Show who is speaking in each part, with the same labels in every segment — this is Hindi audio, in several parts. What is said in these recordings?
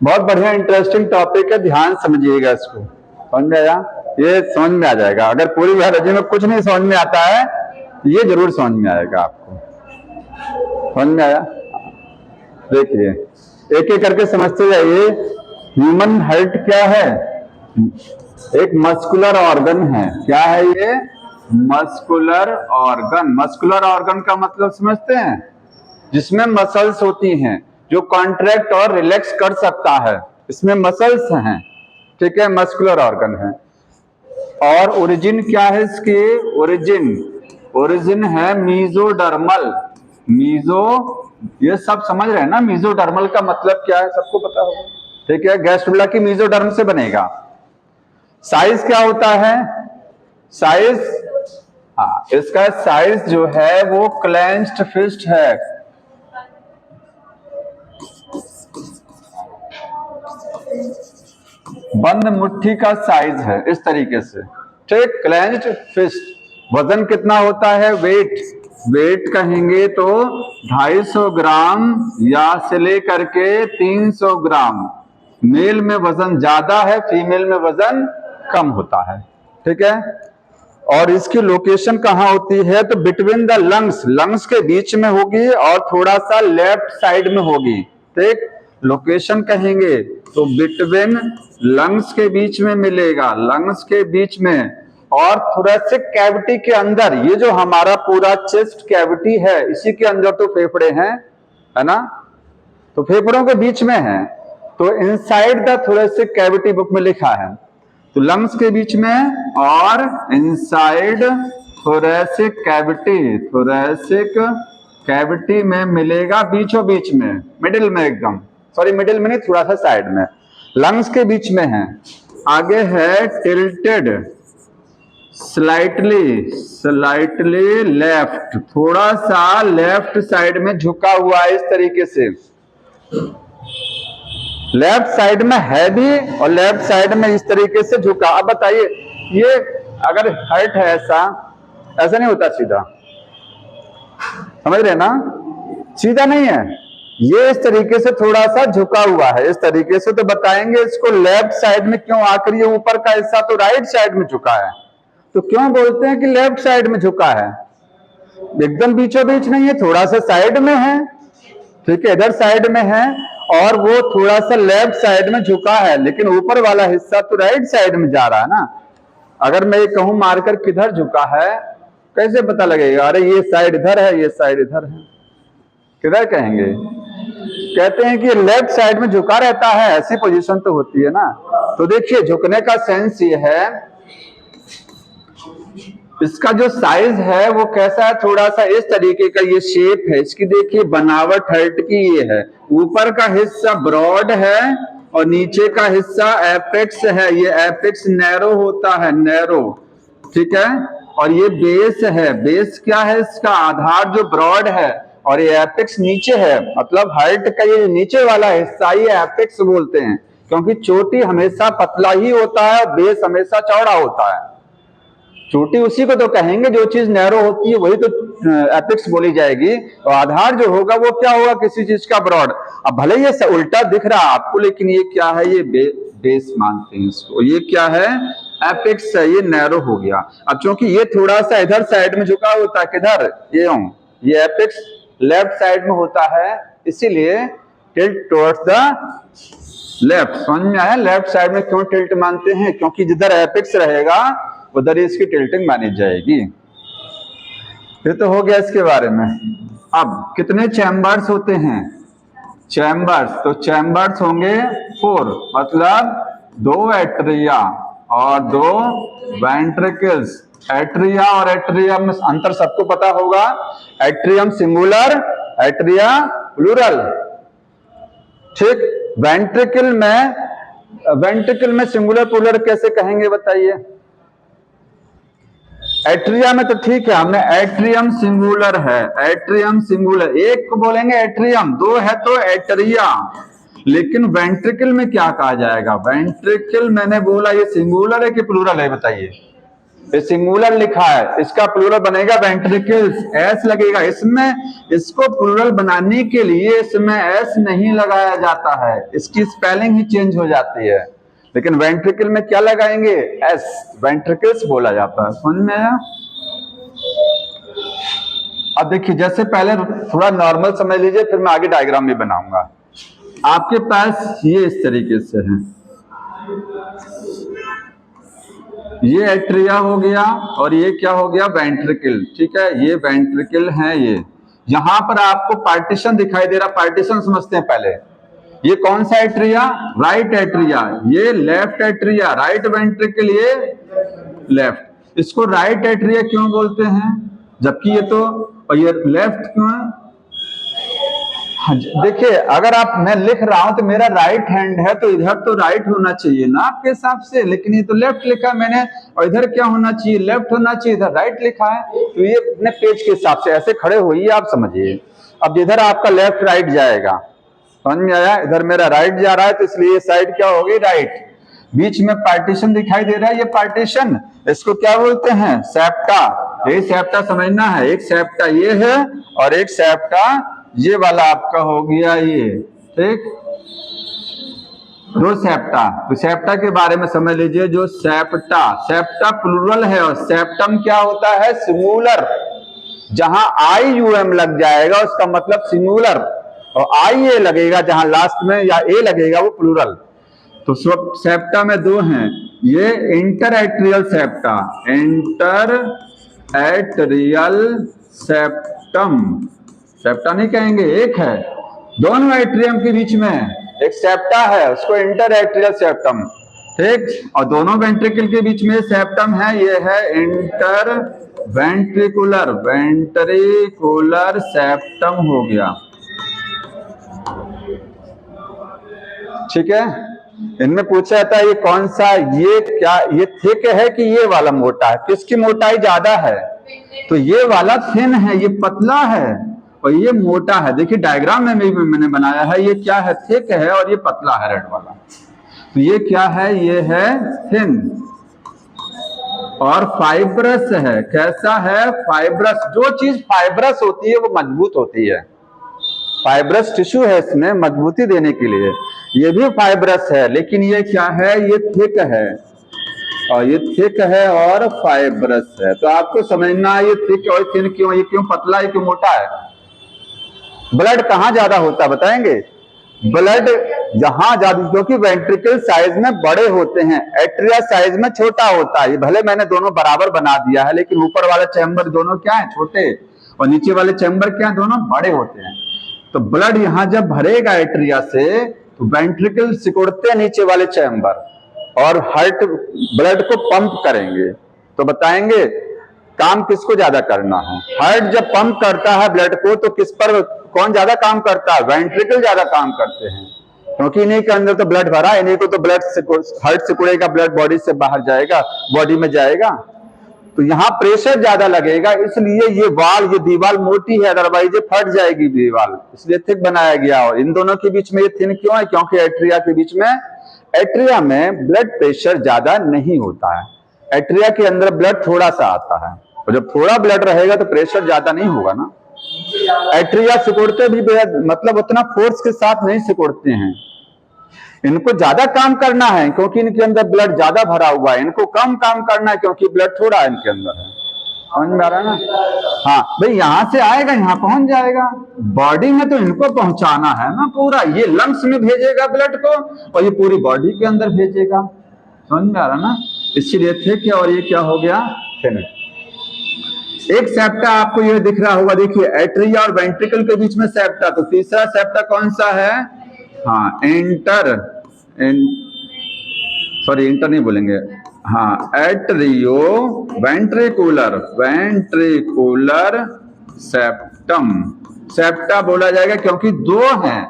Speaker 1: बहुत बढ़िया इंटरेस्टिंग टॉपिक है, ध्यान समझिएगा इसको। समझ में आया? ये समझ में आ जाएगा। अगर पूरी बायोलॉजी में कुछ नहीं समझ में आता है, ये जरूर समझ में आएगा आपको। समझ में आया? देखिए, एक एक करके समझते जाइए। ह्यूमन हार्ट क्या है? एक मस्कुलर ऑर्गन है। क्या है ये? Muscular organ. मस्कुलर ऑर्गन का मतलब समझते हैं? जिसमें मसल्स होती हैं, जो कॉन्ट्रैक्ट और रिलैक्स कर सकता है, इसमें मसल्स हैं। ठीक है, मस्कुलर ऑर्गन है। और ओरिजिन क्या है इसकी? ओरिजिन है मीजोडर्मल। ये सब समझ रहे हैं ना? मीजोडर्मल का मतलब क्या है सबको पता होगा। ठीक है, गैस्ट्रुला की मीजोडर्म से बनेगा। साइज क्या होता है? साइज, हाँ, इसका साइज जो है वो क्लेंच्ड फिस्ट है। बंद मुट्ठी का साइज है, इस तरीके से। ठीक, क्लेंच्ड फिस्ट। वजन कितना होता है? वेट कहेंगे तो 250 ग्राम या से लेकर के 300 ग्राम। मेल में वजन ज्यादा है, फीमेल में वजन कम होता है। ठीक है, और इसकी लोकेशन कहाँ होती है? तो बिटवीन द लंग्स के बीच में होगी और थोड़ा सा लेफ्ट साइड में होगी। ठीक, लोकेशन कहेंगे तो बिटवीन लंग्स के बीच में मिलेगा, लंग्स के बीच में। और थोरेसिक कैविटी के अंदर, ये जो हमारा पूरा चेस्ट कैविटी है, इसी के अंदर तो फेफड़े हैं, है ना? तो फेफड़ों के बीच में है, तो inside the thoracic cavity book में लिखा है। तो लंग्स के बीच में और इनसाइड थोरेसिक कैविटी में मिलेगा, बीचों बीच में, मिडिल में एकदम, सॉरी मिडिल में नहीं, थोड़ा सा साइड में, लंग्स के बीच में है। आगे है टिल्टेड स्लाइटली लेफ्ट, थोड़ा सा लेफ्ट साइड में झुका हुआ है, इस तरीके से। लेफ्ट साइड में है भी और लेफ्ट साइड में इस तरीके से झुका। अब बताइए, ये अगर हार्ट है ऐसा नहीं होता सीधा, समझ रहे ना? सीधा नहीं है, ये इस तरीके से थोड़ा सा झुका हुआ है, इस तरीके से। तो बताएंगे इसको लेफ्ट साइड में क्यों? आखिर ये ऊपर का हिस्सा तो राइट साइड में झुका है, तो क्यों बोलते हैं कि लेफ्ट साइड में झुका है? एकदम बीचों बीच नहीं है, थोड़ा सा साइड में है। ठीक है, इधर साइड में है और वो थोड़ा सा लेफ्ट साइड में झुका है, लेकिन ऊपर वाला हिस्सा तो राइट साइड में जा रहा है ना। अगर मैं ये कहूं मार्कर किधर झुका है, कैसे पता लगेगा? अरे ये साइड इधर है, ये साइड इधर है, किधर कहेंगे? कहते हैं कि लेफ्ट साइड में झुका रहता है, ऐसी पोजीशन तो होती है ना। तो देखिए, झुकने का सेंस ये है, इसका जो साइज है वो कैसा है? थोड़ा सा इस तरीके का ये शेप है इसकी। देखिए, बनावट हार्ट की ये है, ऊपर का हिस्सा ब्रॉड है और नीचे का हिस्सा एपेक्स है। ये एपेक्स नैरो होता है, नैरो। ठीक है, और ये बेस है। बेस क्या है? इसका आधार जो ब्रॉड है, और ये एपेक्स नीचे है। मतलब हार्ट का ये नीचे वाला हिस्सा ये एपेक्स बोलते हैं, क्योंकि चोटी हमेशा पतला ही होता है, बेस हमेशा चौड़ा होता है। चोटी उसी को तो कहेंगे, जो चीज नैरो होती है वही तो एपेक्स बोली जाएगी। और आधार जो होगा वो क्या होगा? किसी चीज का ब्रॉड। अब भले ये उल्टा दिख रहा है आपको, लेकिन ये क्या है? ये बेस मानते हैं इसको। ये क्या है? एपेक्स है, ये नैरो हो गया। अब चूंकि ये थोड़ा सा इधर साइड में झुका होता है, किधर? ये एपेक्स लेफ्ट साइड में होता है, इसीलिए टिल्ट टुवर्ड्स द लेफ्ट। समझ में आया? लेफ्ट साइड में क्यों टिल्ट मानते हैं? क्योंकि जिधर एपेक्स रहेगा उधर इसकी टिल्टिंग मानी जाएगी। ये तो हो गया इसके बारे में। अब कितने चैम्बर्स होते हैं? चैम्बर्स, तो चैम्बर्स होंगे 4, मतलब 2 एट्रिया और 2 वेंट्रिकल्स। एट्रिया और एट्रियम में अंतर सबको पता होगा। Atrium singular, atria plural. ठीक, वेंट्रिकल में सिंगुलर प्लूरल कैसे कहेंगे बताइए? एट्रिया में तो ठीक है, हमने एट्रियम सिंगुलर है, एट्रियम सिंगुलर। एक को बोलेंगे एट्रियम, 2 है तो एट्रिया। लेकिन वेंट्रिकल में क्या कहा जाएगा? वेंट्रिकल मैंने बोला ये सिंगुलर है कि प्लूरल है बताइए? ये सिंगुलर लिखा है, इसका प्लूरल बनेगा वेंट्रिकल्स, एस लगेगा इसमें। इसको प्लूरल बनाने के लिए इसमें एस नहीं लगाया जाता है, इसकी स्पेलिंग ही चेंज हो जाती है। लेकिन वेंट्रिकल में क्या लगाएंगे? एस, वेंट्रिकल्स बोला जाता है। समझ में आया? अब देखिए, जैसे पहले थोड़ा नॉर्मल समझ लीजिए, फिर मैं आगे डायग्राम भी बनाऊंगा। आपके पास ये इस तरीके से है, ये एट्रिया हो गया और ये क्या हो गया? वेंट्रिकल। ठीक है, ये वेंट्रिकल है। ये यहां पर आपको पार्टीशन दिखाई दे रहा, पार्टीशन समझते हैं पहले। ये कौन सा एट्रिया? Right atria. ये लेफ्ट एट्रिया, राइट वेंट्रिकल, ये लेफ्ट। इसको राइट एट्रिया क्यों बोलते हैं, जबकि ये तो, और ये लेफ्ट क्यों है? हाँ, देखिए, अगर आप, मैं लिख रहा हूं तो मेरा राइट हैंड है, तो इधर तो राइट होना चाहिए ना आपके हिसाब से, लेकिन ये तो लेफ्ट लिखा मैंने, और इधर क्या होना चाहिए? लेफ्ट होना चाहिए, इधर राइट लिखा है। तो ये अपने पेज के हिसाब से ऐसे खड़े होइए, आप समझिए। अब इधर आपका लेफ्ट राइट जाएगा, समझ में आया? इधर मेरा राइट जा रहा है, तो इसलिए ये साइड क्या होगी? राइट। बीच में पार्टीशन दिखाई दे रहा है, ये पार्टीशन, इसको क्या बोलते हैं? सेप्टा। ये सेप्टा समझना है, एक सेप्टा ये है और एक सेप्टा ये वाला आपका हो गया ये। ठीक, दो सेप्टा। तो सेप्टा के बारे में समझ लीजिए, जो सेप्टा, सेप्टा प्लूरल है और सेप्टम क्या होता है? सिंगुलर। जहां आई यू एम लग जाएगा उसका मतलब सिंगुलर, और आई ए लगेगा जहां लास्ट में, या ए लगेगा, वो प्लूरल। तो सेप्टा में दो हैं, ये inter atrial septa, inter atrial septum, septa नहीं कहेंगे, एक है, दोनों एट्रियम के बीच में एक सेप्टा है, उसको इंटर एट्रियल सेप्टम। ठीक, और दोनों वेंट्रिकल के बीच में सेप्टम है, ये है इंटर वेंट्रिकुलर, वेंट्रिकुलर सेप्टम हो गया। ठीक है, इनमें पूछा जाता है ये कौन सा, ये क्या, ये थिक है कि ये वाला मोटा है? किसकी मोटाई ज्यादा है? तो ये वाला थिन है, ये पतला है, और ये मोटा है। देखिए डायग्राम में मैंने बनाया है, ये क्या है? थिक है, और ये पतला है, रेड वाला। तो ये क्या है? ये है थिन, और फाइब्रस है। कैसा है? फाइब्रस। जो चीज फाइब्रस होती है वो मजबूत होती है, फाइब्रस टिश्यू है इसमें मजबूती देने के लिए। ये भी फाइब्रस है, लेकिन ये क्या है? ये थिक है, और ये थिक है और फाइब्रस है। तो आपको समझना है ये थिक और थिन क्यों, ये क्यों पतला है, क्यों मोटा है। ब्लड कहाँ ज्यादा होता है बताएंगे? ब्लड जहां ज्यादा, क्योंकि वेंट्रिकल साइज में बड़े होते हैं, एट्रिया साइज में छोटा होता है। भले मैंने दोनों बराबर बना दिया है, लेकिन ऊपर वाला चैम्बर दोनों क्या है? छोटे, और नीचे वाले चैम्बर क्या है? दोनों बड़े होते हैं। तो ब्लड यहां जब भरेगा एट्रिया से, तो वेंट्रिकल सिकुड़ते हैं नीचे वाले चैम्बर, और हार्ट ब्लड को पंप करेंगे। तो बताएंगे काम किसको ज्यादा करना है? हार्ट जब पंप करता है ब्लड को, तो किस पर, कौन ज्यादा काम करता है? वेंट्रिकल ज्यादा काम करते हैं, क्योंकि इन्हीं के अंदर तो ब्लड भरा, इन्हीं को तो ब्लड हार्ट सिकुड़ेगा, ब्लड बॉडी से बाहर जाएगा, बॉडी में जाएगा, तो यहाँ प्रेशर ज्यादा लगेगा। इसलिए ये वाल, ये दीवार मोटी है, अदरवाइज ये फट जाएगी दीवार, इसलिए थिक बनाया गया। और इन दोनों के बीच में ये थिन क्यों है? क्योंकि एट्रिया के बीच में, एट्रिया में ब्लड प्रेशर ज्यादा नहीं होता है, एट्रिया के अंदर ब्लड थोड़ा सा आता है, और जब थोड़ा ब्लड रहेगा तो प्रेशर ज्यादा नहीं होगा ना। एट्रिया सिकुड़ते भी मतलब उतना फोर्स के साथ नहीं सिकुड़ते हैं, इनको ज्यादा काम करना है क्योंकि इनके अंदर ब्लड ज्यादा भरा हुआ है, इनको कम काम करना है क्योंकि ब्लड थोड़ा इनके अंदर है। समझ में आ रहा है ना? हाँ भाई, यहां से आएगा यहां पहुंच जाएगा, बॉडी में तो इनको पहुंचाना है ना पूरा, ये लंग्स में भेजेगा ब्लड को, और ये पूरी बॉडी के अंदर भेजेगा। समझ में आ रहा ना? इसीलिए थे क्या, और ये क्या हो गया? थिन। एक सेप्टा आपको ये दिख रहा होगा, देखिए एट्रिया और वेंट्रिकल के बीच में सेप्टा। तो तीसरा सेप्टा कौन सा है? हाँ, इंटर नहीं बोलेंगे, हाँ, atrio ventricular, ventricular septum. Septa बोला जाएगा क्योंकि दो हैं,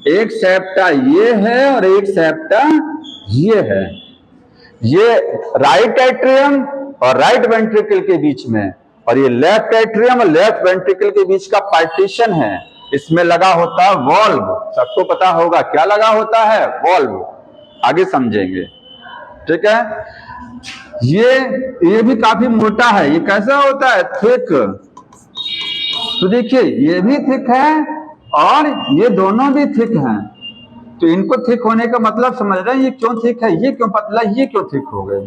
Speaker 1: एक सेप्टा ये है और एक सेप्टा ये है। ये राइट एट्रियम और राइट वेंट्रिकल के बीच में, और ये लेफ्ट एट्रियम और लेफ्ट वेंट्रिकल के बीच का पार्टीशन है। इसमें लगा होता है वॉल्व, सबको पता होगा क्या लगा होता है? वॉल्व, आगे समझेंगे। ठीक है, ये भी काफी मोटा है, ये कैसा होता है, थिक। तो देखिए ये भी थिक है और ये दोनों भी थिक हैं। तो इनको थिक होने का मतलब समझ रहे हैं, ये क्यों थिक है, ये क्यों पतला, ये क्यों थिक हो गए।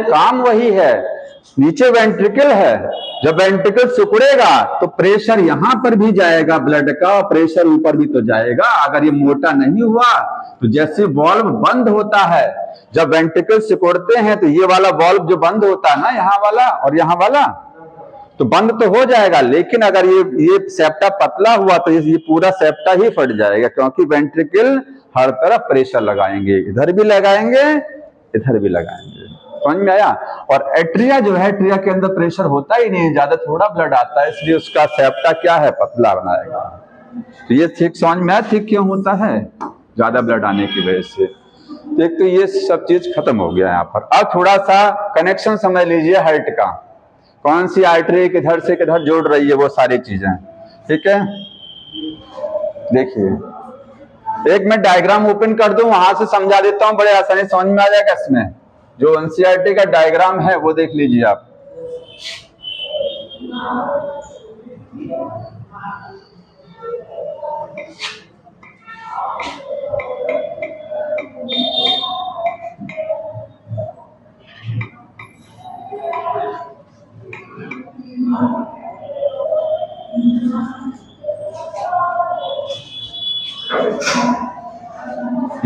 Speaker 1: काम वही है, नीचे वेंट्रिकल है, जब वेंट्रिकल सिकुड़ेगा तो प्रेशर यहां पर भी जाएगा ब्लड का, और प्रेशर ऊपर भी तो जाएगा। अगर ये मोटा नहीं हुआ तो जैसे वॉल्व बंद होता है, जब वेंट्रिकल सिकुड़ते हैं तो ये वाला वॉल्व जो बंद होता है ना, यहाँ वाला और यहाँ वाला, तो बंद तो हो जाएगा, लेकिन अगर ये सेप्टा पतला हुआ तो ये पूरा सेप्टा ही फट जाएगा, क्योंकि वेंट्रिकल हर तरफ प्रेशर लगाएंगे, इधर भी लगाएंगे इधर भी लगाएंगे। समझ में आया। और एट्रिया जो है, एट्रिया के अंदर प्रेशर होता ही नहीं, ज्यादा थोड़ा ब्लड आता है, इसलिए उसका सेप्टा क्या है, पतला बनाएगा। तो ये थिक, समझ में आया थिक क्यों होता है, ज्यादा ब्लड आने की वजह से। एक तो ये सब चीज खत्म हो गया यहाँ पर। अब थोड़ा सा कनेक्शन समझ लीजिए हार्ट का, कौन सी आर्टरी किधर से किधर जोड़ रही है, वो सारी चीजें, ठीक है। देखिए एक मैं डायग्राम ओपन कर दूं, वहां से समझा देता हूं, बड़े आसानी समझ में आ जाएगा। इसमें जो एनसीईआरटी का डायग्राम है वो देख लीजिए आप।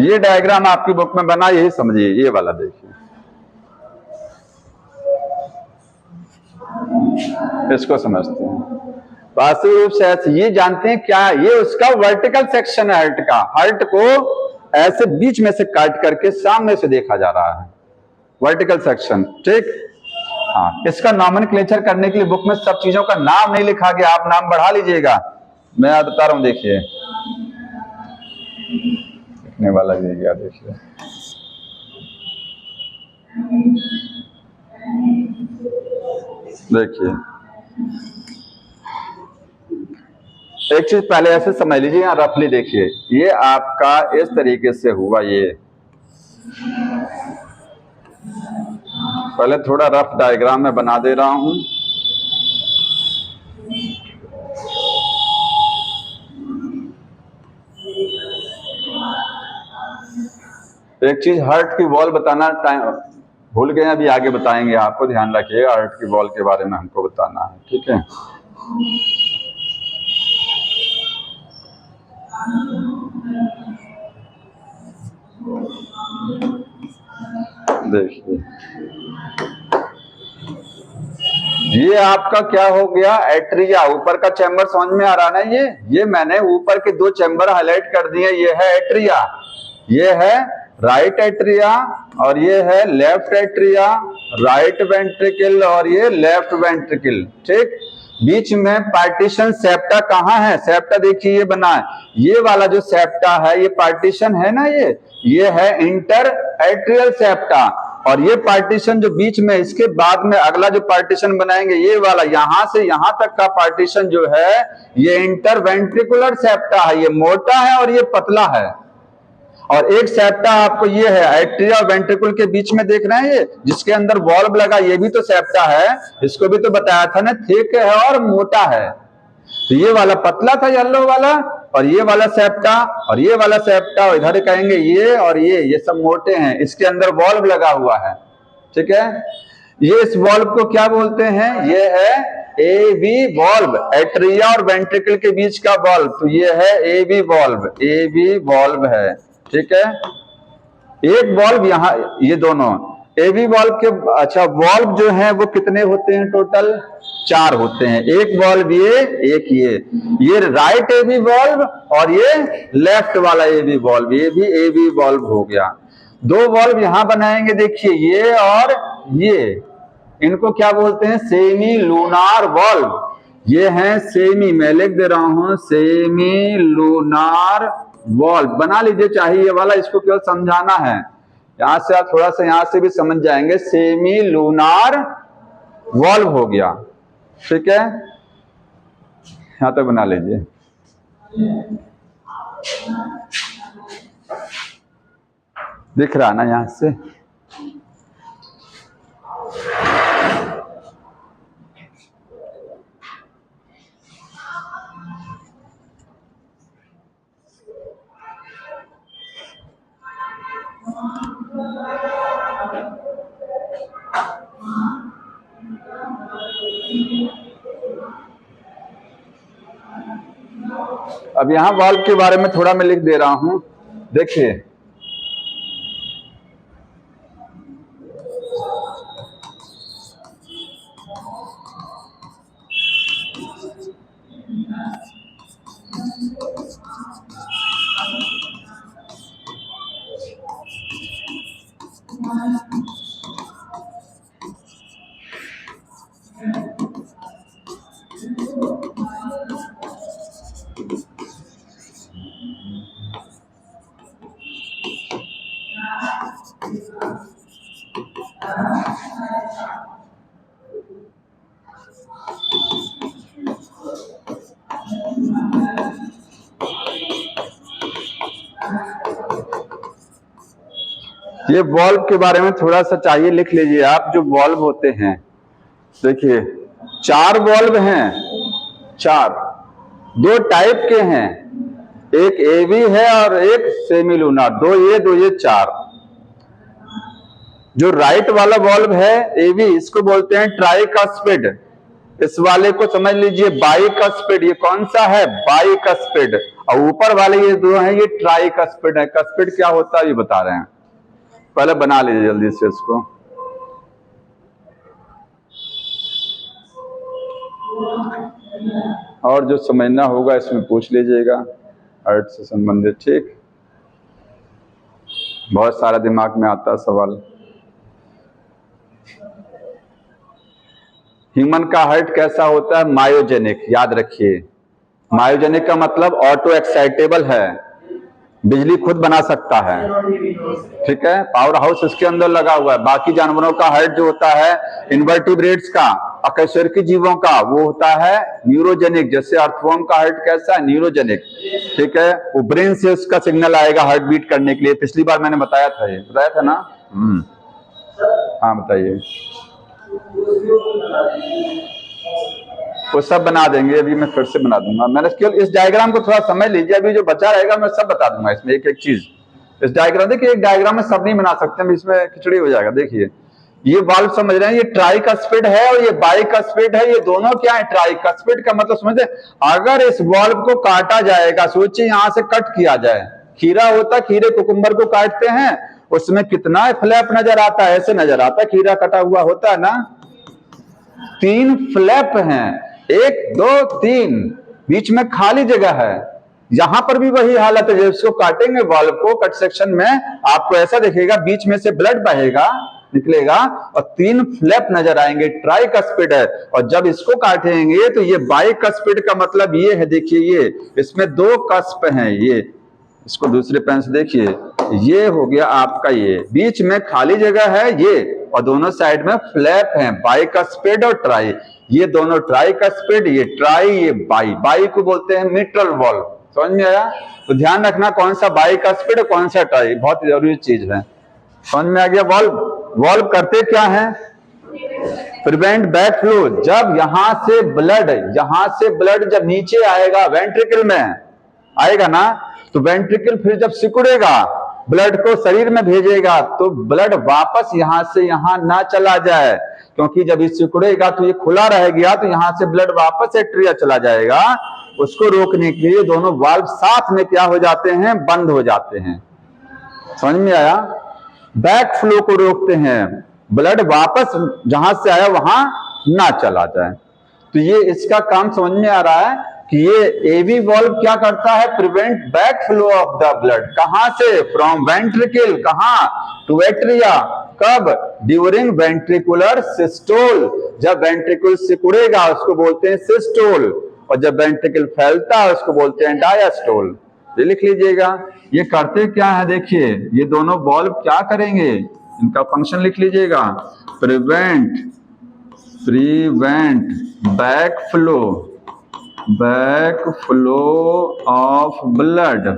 Speaker 1: ये डायग्राम आपकी बुक में बना, यही समझिए, ये वाला देखिए, इसको समझते हैं वास्तविक रूप से ऐसे। ये जानते हैं क्या, ये उसका वर्टिकल सेक्शन है हार्ट का। हार्ट को ऐसे बीच में से काट करके सामने से देखा जा रहा है, वर्टिकल सेक्शन, ठीक। हाँ, इसका नॉमेनक्लेचर करने के लिए बुक में सब चीजों का नाम नहीं लिखा गया, आप नाम बढ़ा लीजिएगा, मैं बता रहा हूं। देखिए लिखने वाला ये गया, देखिए देखिए एक चीज पहले ऐसे समझ लीजिए, यहाँ रफली देखिए, ये आपका इस तरीके से हुआ। ये पहले थोड़ा रफ डायग्राम में बना दे रहा हूं। एक चीज हार्ट की वॉल बताना, टाइम भूल गए, अभी आगे बताएंगे आपको, ध्यान रखिएगा, हार्ट की वॉल के बारे में हमको बताना है, ठीक है। देखिए ये आपका क्या हो गया, एट्रिया, ऊपर का चैम्बर समझ में आ रहा है ना। ये मैंने ऊपर के दो चैम्बर हाईलाइट कर दिए, ये है एट्रिया, ये है राइट एट्रिया, और ये है लेफ्ट एट्रिया, राइट वेंट्रिकल और ये लेफ्ट वेंट्रिकल, ठीक। बीच में पार्टीशन सेप्टा कहाँ है, सेप्टा देखिए ये बना है, ये वाला जो सेप्टा है, ये पार्टीशन है ना, ये है इंटर एट्रियल सेप्टा। और ये पार्टीशन जो बीच में, इसके बाद में अगला जो पार्टीशन बनाएंगे, ये वाला यहां से यहां तक का पार्टीशन जो है, ये इंटरवेंट्रिकुलर सेप्टा है, ये मोटा है और ये पतला है। और एक सेप्टा आपको ये है एट्रिया और वेंट्रिकल के बीच में देख रहे हैं, ये जिसके अंदर वॉल्व लगा, ये भी तो सेप्टा है, इसको भी तो बताया था ना, थिक है और मोटा है। तो ये वाला पतला था येलो वाला, और ये वाला सेप्टा और ये वाला सेप्टा, और इधर कहेंगे ये और ये सब मोटे हैं, इसके अंदर वॉल्व लगा हुआ है, ठीक है। ये इस वॉल्व को क्या बोलते हैं, ये है एवी वॉल्व, एट्रिया और वेंट्रिकल के बीच का वॉल्व, तो ये है एवी वॉल्व, एवी वॉल्व है, ठीक है। एक वॉल्व यहाँ, ये दोनों एवी वॉल्व के, अच्छा वॉल्व जो है वो कितने होते हैं, टोटल 4 होते हैं। एक वॉल्व ये, एक ये राइट एवी वॉल्व और ये लेफ्ट वाला एवी वॉल्व, ये भी एवी वॉल्व हो गया। 2 वॉल्व यहां बनाएंगे, देखिए ये और ये, इनको क्या बोलते हैं, सेमी लूनार वॉल्व। ये है सेमी, मैं लिख दे रहा हूं, सेमी लूनार वॉल्व बना लीजिए, चाहिए ये वाला, इसको केवल समझाना है। यहां से आप थोड़ा सा यहां से भी समझ जाएंगे, सेमी लूनार वॉल्व हो गया, ठीक है। यहां तक बना लीजिए। दिख रहा ना यहां से, अब यहां वाल्व के बारे में थोड़ा मैं लिख दे रहा हूं, देखिए ये वॉल्व के बारे में थोड़ा सा चाहिए, लिख लीजिए आप। जो वॉल्व होते हैं, देखिए 4 वॉल्व हैं, 4, 2 टाइप के हैं, एक एवी है और एक सेमी लूनार, 2 ये 4। जो राइट वाला वॉल्व है एवी, इसको बोलते हैं ट्राइकस्पिड। इस वाले को समझ लीजिए बाइकस्पिड। ये कौन सा है? बाइकस्पिड। और ऊपर वाले ये 2 हैं, ये ट्राइकस्पिड है। कस्पिड क्या होता है ये बता रहे हैं, पहले बना लीजिए जल्दी से इसको। और जो समझना होगा इसमें पूछ लीजिएगा अर्थ से संबंधित, ठीक। बहुत सारा दिमाग में आता है सवाल। ह्यूमन का हार्ट कैसा होता है? मायोजेनिक। याद रखिए, मायोजेनिक का मतलब ऑटो एक्साइटेबल है, बिजली खुद बना सकता है, ठीक है। पावर हाउस इसके अंदर लगा हुआ है। बाकी जानवरों का हार्ट जो होता है, इन्वर्टिब्रेट्स का, अकशेरुकी जीवों का, वो होता है न्यूरोजेनिक। जैसे अर्थवर्म का हार्ट कैसा है? न्यूरोजेनिक, ठीक है। वो ब्रेन से उसका सिग्नल आएगा हार्ट बीट करने के लिए। पिछली बार मैंने बताया था, ये बताया था ना। हाँ बताइए। वो सब बना देंगे, अभी मैं फिर से बना दूंगा। मैंने केवल इस डायग्राम को थोड़ा समझ लीजिए, अभी जो बचा रहेगा मैं सब बता दूंगा इसमें एक एक चीज। इस डायग्राम, देखिए एक डायग्राम में सब नहीं बना सकते हम, इसमें खिचड़ी हो जाएगा। देखिए ये वाल्व समझ रहे हैं, ये ट्राइकस्पिड है और ये बाइकस्पिड है। ये दोनों क्या है? ट्राइकस्पिड का मतलब समझते, अगर इस वाल्व को काटा जाएगा, सोचिए यहां से कट किया जाए, खीरा होता, खीरे कुकुम्बर को काटते हैं, उसमें कितना फ्लैप नजर आता है, ऐसे नजर आता है, खीरा कटा हुआ होता है ना। 3 फ्लैप हैं, 1 2 3, बीच में खाली जगह है। यहां पर भी वही हालत है। जब इसको काटेंगे वाल्व को, कट सेक्शन में आपको ऐसा दिखेगा, बीच में से ब्लड बहेगा, निकलेगा और 3 फ्लैप नजर आएंगे। ट्राइकस्पिड है। और जब इसको काटेंगे तो ये बाइकस्पिड का मतलब ये है, देखिए ये इसमें 2 कस्प हैं। ये इसको दूसरे पेन से देखिए, ये हो गया आपका, ये बीच में खाली जगह है ये, और दोनों साइड में फ्लैप हैं, बाइकस्पिड और ट्राई। ये दोनों ट्राइकस्पिड, ये ट्राई, ये बाई। बाई को बोलते हैं मिट्रल वॉल्व। समझ में आया? तो ध्यान रखना कौन सा बाइकस्पिड और कौन सा ट्राई, बहुत जरूरी चीज है। समझ में आ गया? वॉल्व करते क्या है? Prevent back flow. जब यहां से ब्लड जब नीचे आएगा, वेंट्रिकल में आएगा ना, तो वेंट्रिकल फिर जब सिकुड़ेगा, ब्लड को शरीर में भेजेगा, तो ब्लड वापस यहां से यहां ना चला जाए, क्योंकि जब ये सिकुड़ेगा तो ये खुला रह गया, तो यहां से ब्लड वापस एट्रिया चला जाएगा। उसको रोकने के लिए दोनों वाल्व साथ में क्या हो जाते हैं? बंद हो जाते हैं। समझ में आया? बैक फ्लो को रोकते हैं, ब्लड वापस जहां से आया वहां ना चला जाए। तो ये इसका काम समझ में आ रहा है कि ये एवी वॉल्व क्या करता है? Prevent back flow of the blood. कहां से? फ्रॉम वेंट्रिकल, कहां? To atria. कब? During ventricular systole. जब वेंट्रिकल सिकुड़ेगा उसको बोलते हैं सिस्टोल, और जब वेंट्रिकल फैलता है उसको बोलते हैं डायस्टोल। ये लिख लीजिएगा। ये करते क्या है? देखिए ये दोनों वॉल्व क्या करेंगे, इनका फंक्शन लिख लीजिएगा। Prevent back flow of blood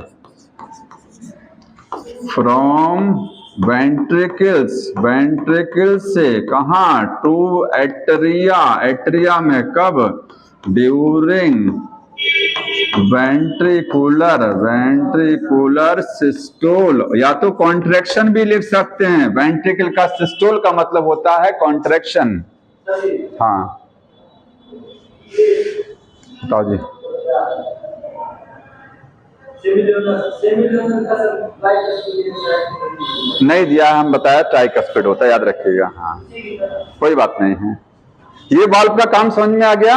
Speaker 1: from ventricle से कहां? To atria. एट्रिया में कब? ड्यूरिंग वेंट्रिकुलर सिस्टोल, या तो कॉन्ट्रैक्शन भी लिख सकते हैं। वेंट्रिकल का सिस्टोल का मतलब होता है कॉन्ट्रैक्शन। हाँ बताओ जी। नहीं दिया, हम बताया ट्राइकस्पिड होता है, याद रखिएगा। हाँ कोई बात नहीं है। ये वाल्व का काम समझ में आ गया।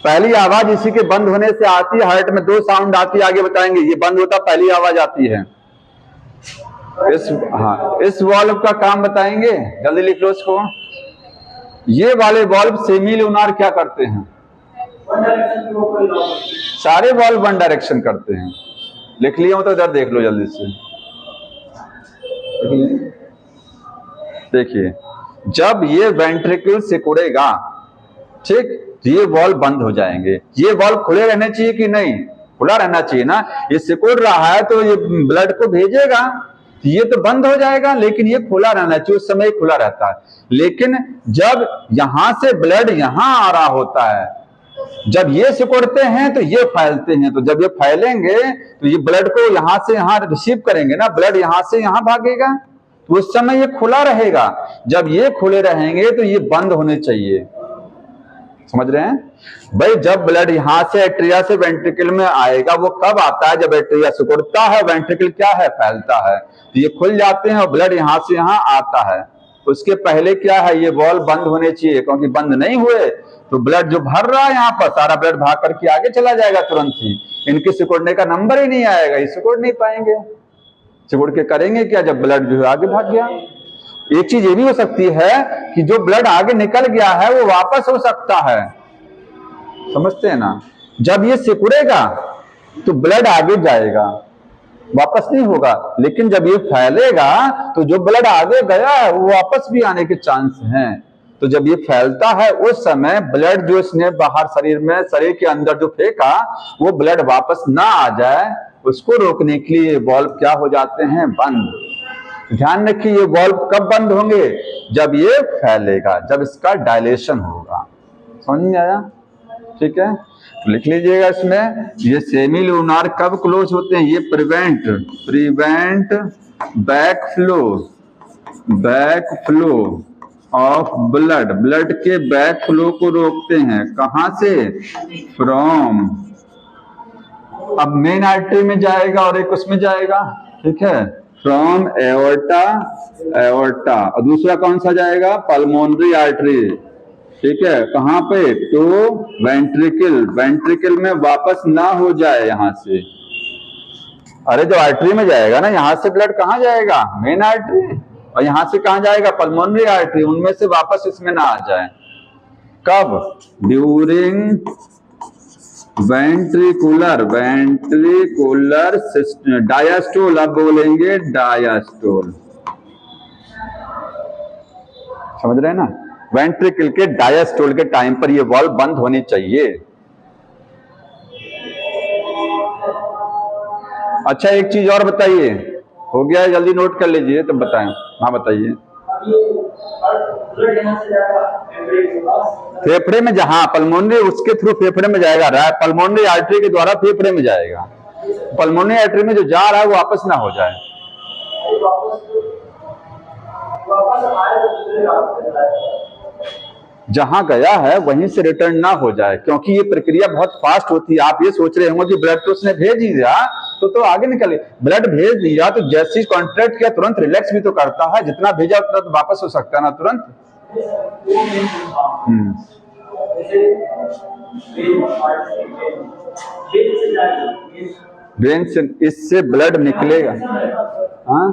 Speaker 1: पहली आवाज इसी के बंद होने से आती है। हार्ट में दो साउंड आती है, आगे बताएंगे। ये बंद होता, पहली आवाज आती है। इस वाल्व का काम बताएंगे, जल्दी लिख लो इसको। ये वाले वाल्व सेमी लूनार क्या करते हैं? सारे वाल्व वन डायरेक्शन करते हैं। लिख लिया हो तो इधर देख लो जल्दी से। देखिए, जब ये वेंट्रिकल सिकुड़ेगा, ठीक, ये वाल्व बंद हो जाएंगे। ये वाल्व खुले रहने चाहिए कि नहीं? खुला रहना चाहिए ना। ये सिकुड़ रहा है तो ये ब्लड को भेजेगा, ये तो बंद हो जाएगा, लेकिन ये खुला रहना चाहिए। उस समय खुला रहता है। लेकिन जब यहां से ब्लड यहां आ रहा होता है, जब ये सिकुड़ते हैं तो ये फैलते हैं। तो जब ये फैलेंगे तो ये ब्लड को यहां से यहां रिसीव करेंगे ना, ब्लड यहां से यहां भागेगा, तो उस समय ये खुला रहेगा। जब ये खुले रहेंगे तो ये बंद होने चाहिए। समझ रहे हैं भाई? जब ब्लड यहां से एट्रिया से वेंट्रिकल में आएगा, वो कब आता है? जब एट्रिया सिकुड़ता है, वेंट्रिकल क्या है? फैलता है, तो ये खुल जाते हैं और ब्लड यहां से यहां आता है। उसके पहले क्या है? ये वाल्व बंद होने चाहिए, क्योंकि बंद नहीं हुए तो ब्लड जो भर रहा है यहाँ पर, सारा ब्लड भाग करके आगे चला जाएगा तुरंत ही। इनके सिकुड़ने का नंबर ही नहीं आएगा, ये सिकुड़ नहीं पाएंगे। सिकुड़ के करेंगे क्या जब ब्लड जो आगे भाग गया? एक चीज ये भी हो सकती है कि जो ब्लड आगे निकल गया है वो वापस हो सकता है। समझते हैं ना? जब ये सिकुड़ेगा तो ब्लड आगे जाएगा, वापस नहीं होगा। लेकिन जब ये फैलेगा तो जो ब्लड आगे गया है वो वापस भी आने के चांस हैं। तो जब ये फैलता है उस समय ब्लड जो इसने बाहर शरीर में, शरीर के अंदर जो फेंका, वो ब्लड वापस ना आ जाए, उसको रोकने के लिए वाल्व क्या हो जाते हैं? बंद। ध्यान रखिए, ये वाल्व कब बंद होंगे? जब ये फैलेगा, जब इसका डायलेशन होगा। समझ में आया? ठीक है, तो लिख लीजिएगा इसमें। ये सेमी लूनार कब क्लोज होते हैं? ये prevent back flow of blood के बैक फ्लो को रोकते हैं। कहां से? फ्रॉम, अब मेन आर्टरी में जाएगा और एक उसमें जाएगा, ठीक है, फ्रॉम एओर्टा, और दूसरा कौन सा जाएगा? पल्मोनरी आर्टरी, ठीक है। कहां पे? टू वेंट्रिकल में वापस ना हो जाए यहां से। अरे जो आर्टरी में जाएगा ना, यहां से ब्लड कहां जाएगा? मेन आर्टरी, और यहां से कहां जाएगा? Pulmonary artery. उनमें से वापस इसमें ना आ जाए। कब? During ventricular diastole. अब बोलेंगे डायस्टोल। समझ रहे हैं ना? वेंट्रिकल के डायस्टोल के टाइम पर ये वाल्व बंद होनी चाहिए। अच्छा, एक चीज और बताइए। हो गया है, जल्दी नोट कर लीजिए तब बताएं। हाँ बताइए। फेफड़े में, जहां पल्मोनरी उसके थ्रू फेफड़े में जाएगा, पल्मोनरी आर्टरी के द्वारा फेफड़े में जाएगा। पल्मोनरी आर्टरी में जो जा रहा है वो वापस ना हो जाए। जहां गया है वहीं से रिटर्न ना हो जाए, क्योंकि ये प्रक्रिया बहुत फास्ट होती है। आप ये सोच रहे होंगे कि ब्लड तो उसने भेज ही दिया तो आगे निकले। ब्लड भेज दिया तो जैसे ही कॉन्ट्रैक्ट किया तुरंत रिलैक्स भी तो करता है। जितना भेजा तुरंत वापस हो सकता है ना, तुरंत। वेन से इससे ब्लड निकलेगा। हाँ,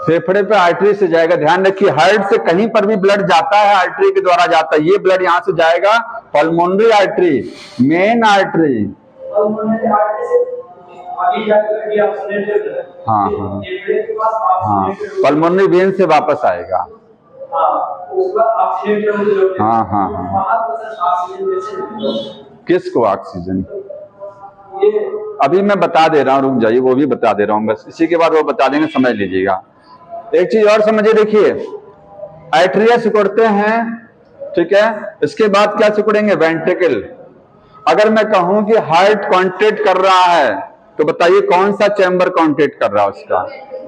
Speaker 1: फेफड़े पे आर्टरी से जाएगा। ध्यान रखिए, हार्ट से कहीं पर भी ब्लड जाता है आर्टरी के द्वारा जाता है। ये ब्लड यहां से जाएगा पल्मोनरी आर्टरी, मेन आर्टरी। हाँ हाँ हाँ, पल्मोनरी वेन से वापस आएगा। हाँ हाँ हाँ, किसको? ऑक्सीजन। अभी मैं बता दे रहा हूँ, रुक जाइए, वो भी बता दे रहा हूँ, बस इसी के बाद वो बता देंगे, समझ लीजिएगा। एक चीज और समझिए, देखिए, एट्रिया सिकुड़ते हैं, ठीक है। इसके बाद क्या सिकुड़ेंगे? वेंट्रिकल। अगर मैं कहूं कि हार्ट कॉन्ट्रैक्ट कर रहा है तो बताइए कौन सा चैम्बर कॉन्ट्रैक्ट कर रहा है? उसका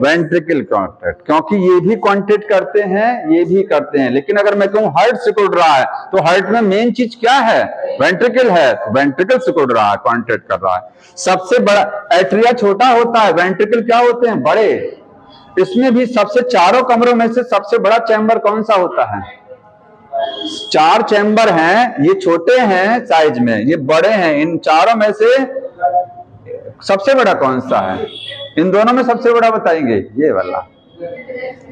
Speaker 1: वेंट्रिकल कॉन्ट्रैक्ट, क्योंकि ये भी कॉन्ट्रैक्ट करते हैं, ये भी करते हैं। लेकिन अगर मैं कहूं हार्ट सिकुड़ रहा है तो हार्ट में मेन चीज क्या है? वेंट्रिकल है, तो वेंट्रिकल सिकुड़ रहा है, कॉन्ट्रैक्ट कर रहा है। सबसे बड़ा एट्रिया छोटा होता है, वेंट्रिकल क्या होते हैं? बड़े। इसमें भी सबसे चारों कमरों में से सबसे बड़ा चैम्बर कौन सा होता है? 4 चैम्बर हैं, ये छोटे हैं साइज में, ये बड़े हैं। इन चारों में से सबसे बड़ा कौन सा है? इन दोनों में सबसे बड़ा बताएंगे, ये वाला।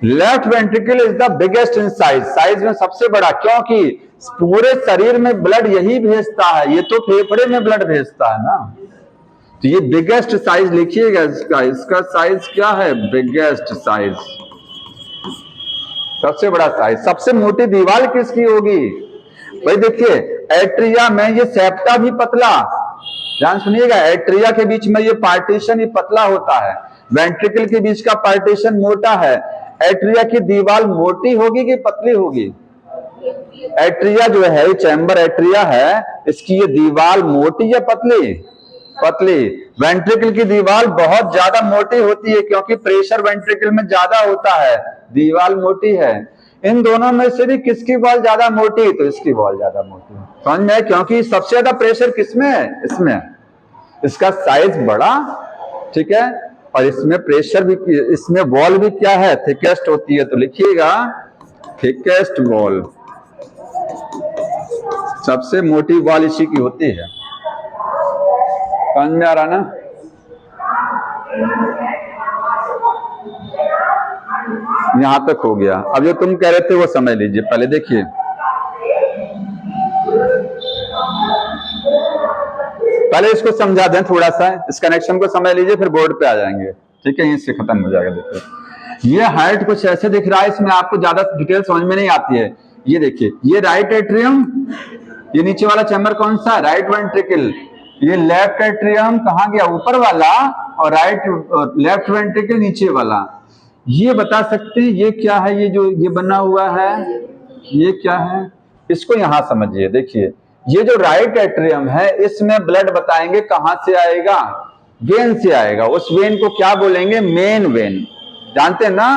Speaker 1: Left ventricle is the biggest in size, size में सबसे बड़ा, क्योंकि पूरे शरीर में ब्लड यही भेजता है, ये तो फेफड़े में ब्लड भेजता है ना। तो ये बिगेस्ट साइज लिखिएगा इसका साइज क्या है? बिगेस्ट साइज, सबसे बड़ा साइज। सबसे मोटी दीवार किसकी होगी? भाई देखिए, एट्रिया में ये सेप्टा भी पतला, ध्यान सुनिएगा, एट्रिया के बीच में ये पार्टीशन ही पतला होता है, वेंट्रिकल के बीच का पार्टीशन मोटा है। एट्रिया की दीवार मोटी होगी कि पतली होगी? एट्रिया जो है, चैम्बर एट्रिया है, इसकी ये दीवार मोटी या पतली? पतली। वेंट्रिकल की दीवार बहुत ज्यादा मोटी होती है, क्योंकि प्रेशर वेंट्रिकल में ज्यादा होता है, दीवार मोटी है। इन दोनों में से भी किसकी वॉल ज्यादा मोटी? तो इसकी वॉल ज्यादा मोटी है, समझ में? क्योंकि सबसे ज्यादा प्रेशर किसमें है? इसमें। इसका साइज बड़ा, ठीक है, और इसमें प्रेशर भी, इसमें वॉल भी क्या है? थिकेस्ट होती है। तो लिखिएगा थिकेस्ट वॉल, सबसे मोटी वॉल इसी की होती है। समझ में आ रहा ना? यहां तक हो गया। अब जो तुम कह रहे थे वो समझ लीजिए, पहले देखिए। पहले इसको समझा दें थोड़ा सा, इस कनेक्शन को समझ लीजिए, फिर बोर्ड पे आ जाएंगे, ठीक है? इससे खत्म हो जाएगा। देखिए, ये हार्ट कुछ ऐसे दिख रहा है, इसमें आपको ज्यादा डिटेल समझ में नहीं आती है। ये देखिए, ये राइट एट्रियम, ये नीचे वाला चैम्बर कौन सा? Right ventricle. ये लेफ्ट एट्रियम कहाँ गया? ऊपर वाला, और लेफ्ट वेंट्रिकल नीचे वाला। ये बता सकते हैं ये क्या है? ये जो ये बना हुआ है, ये क्या है? इसको यहां समझिए। देखिए, ये जो राइट एट्रियम है, इसमें ब्लड बताएंगे कहां से आएगा? वेन से आएगा। उस वेन को क्या बोलेंगे? Main vein. जानते हैं ना,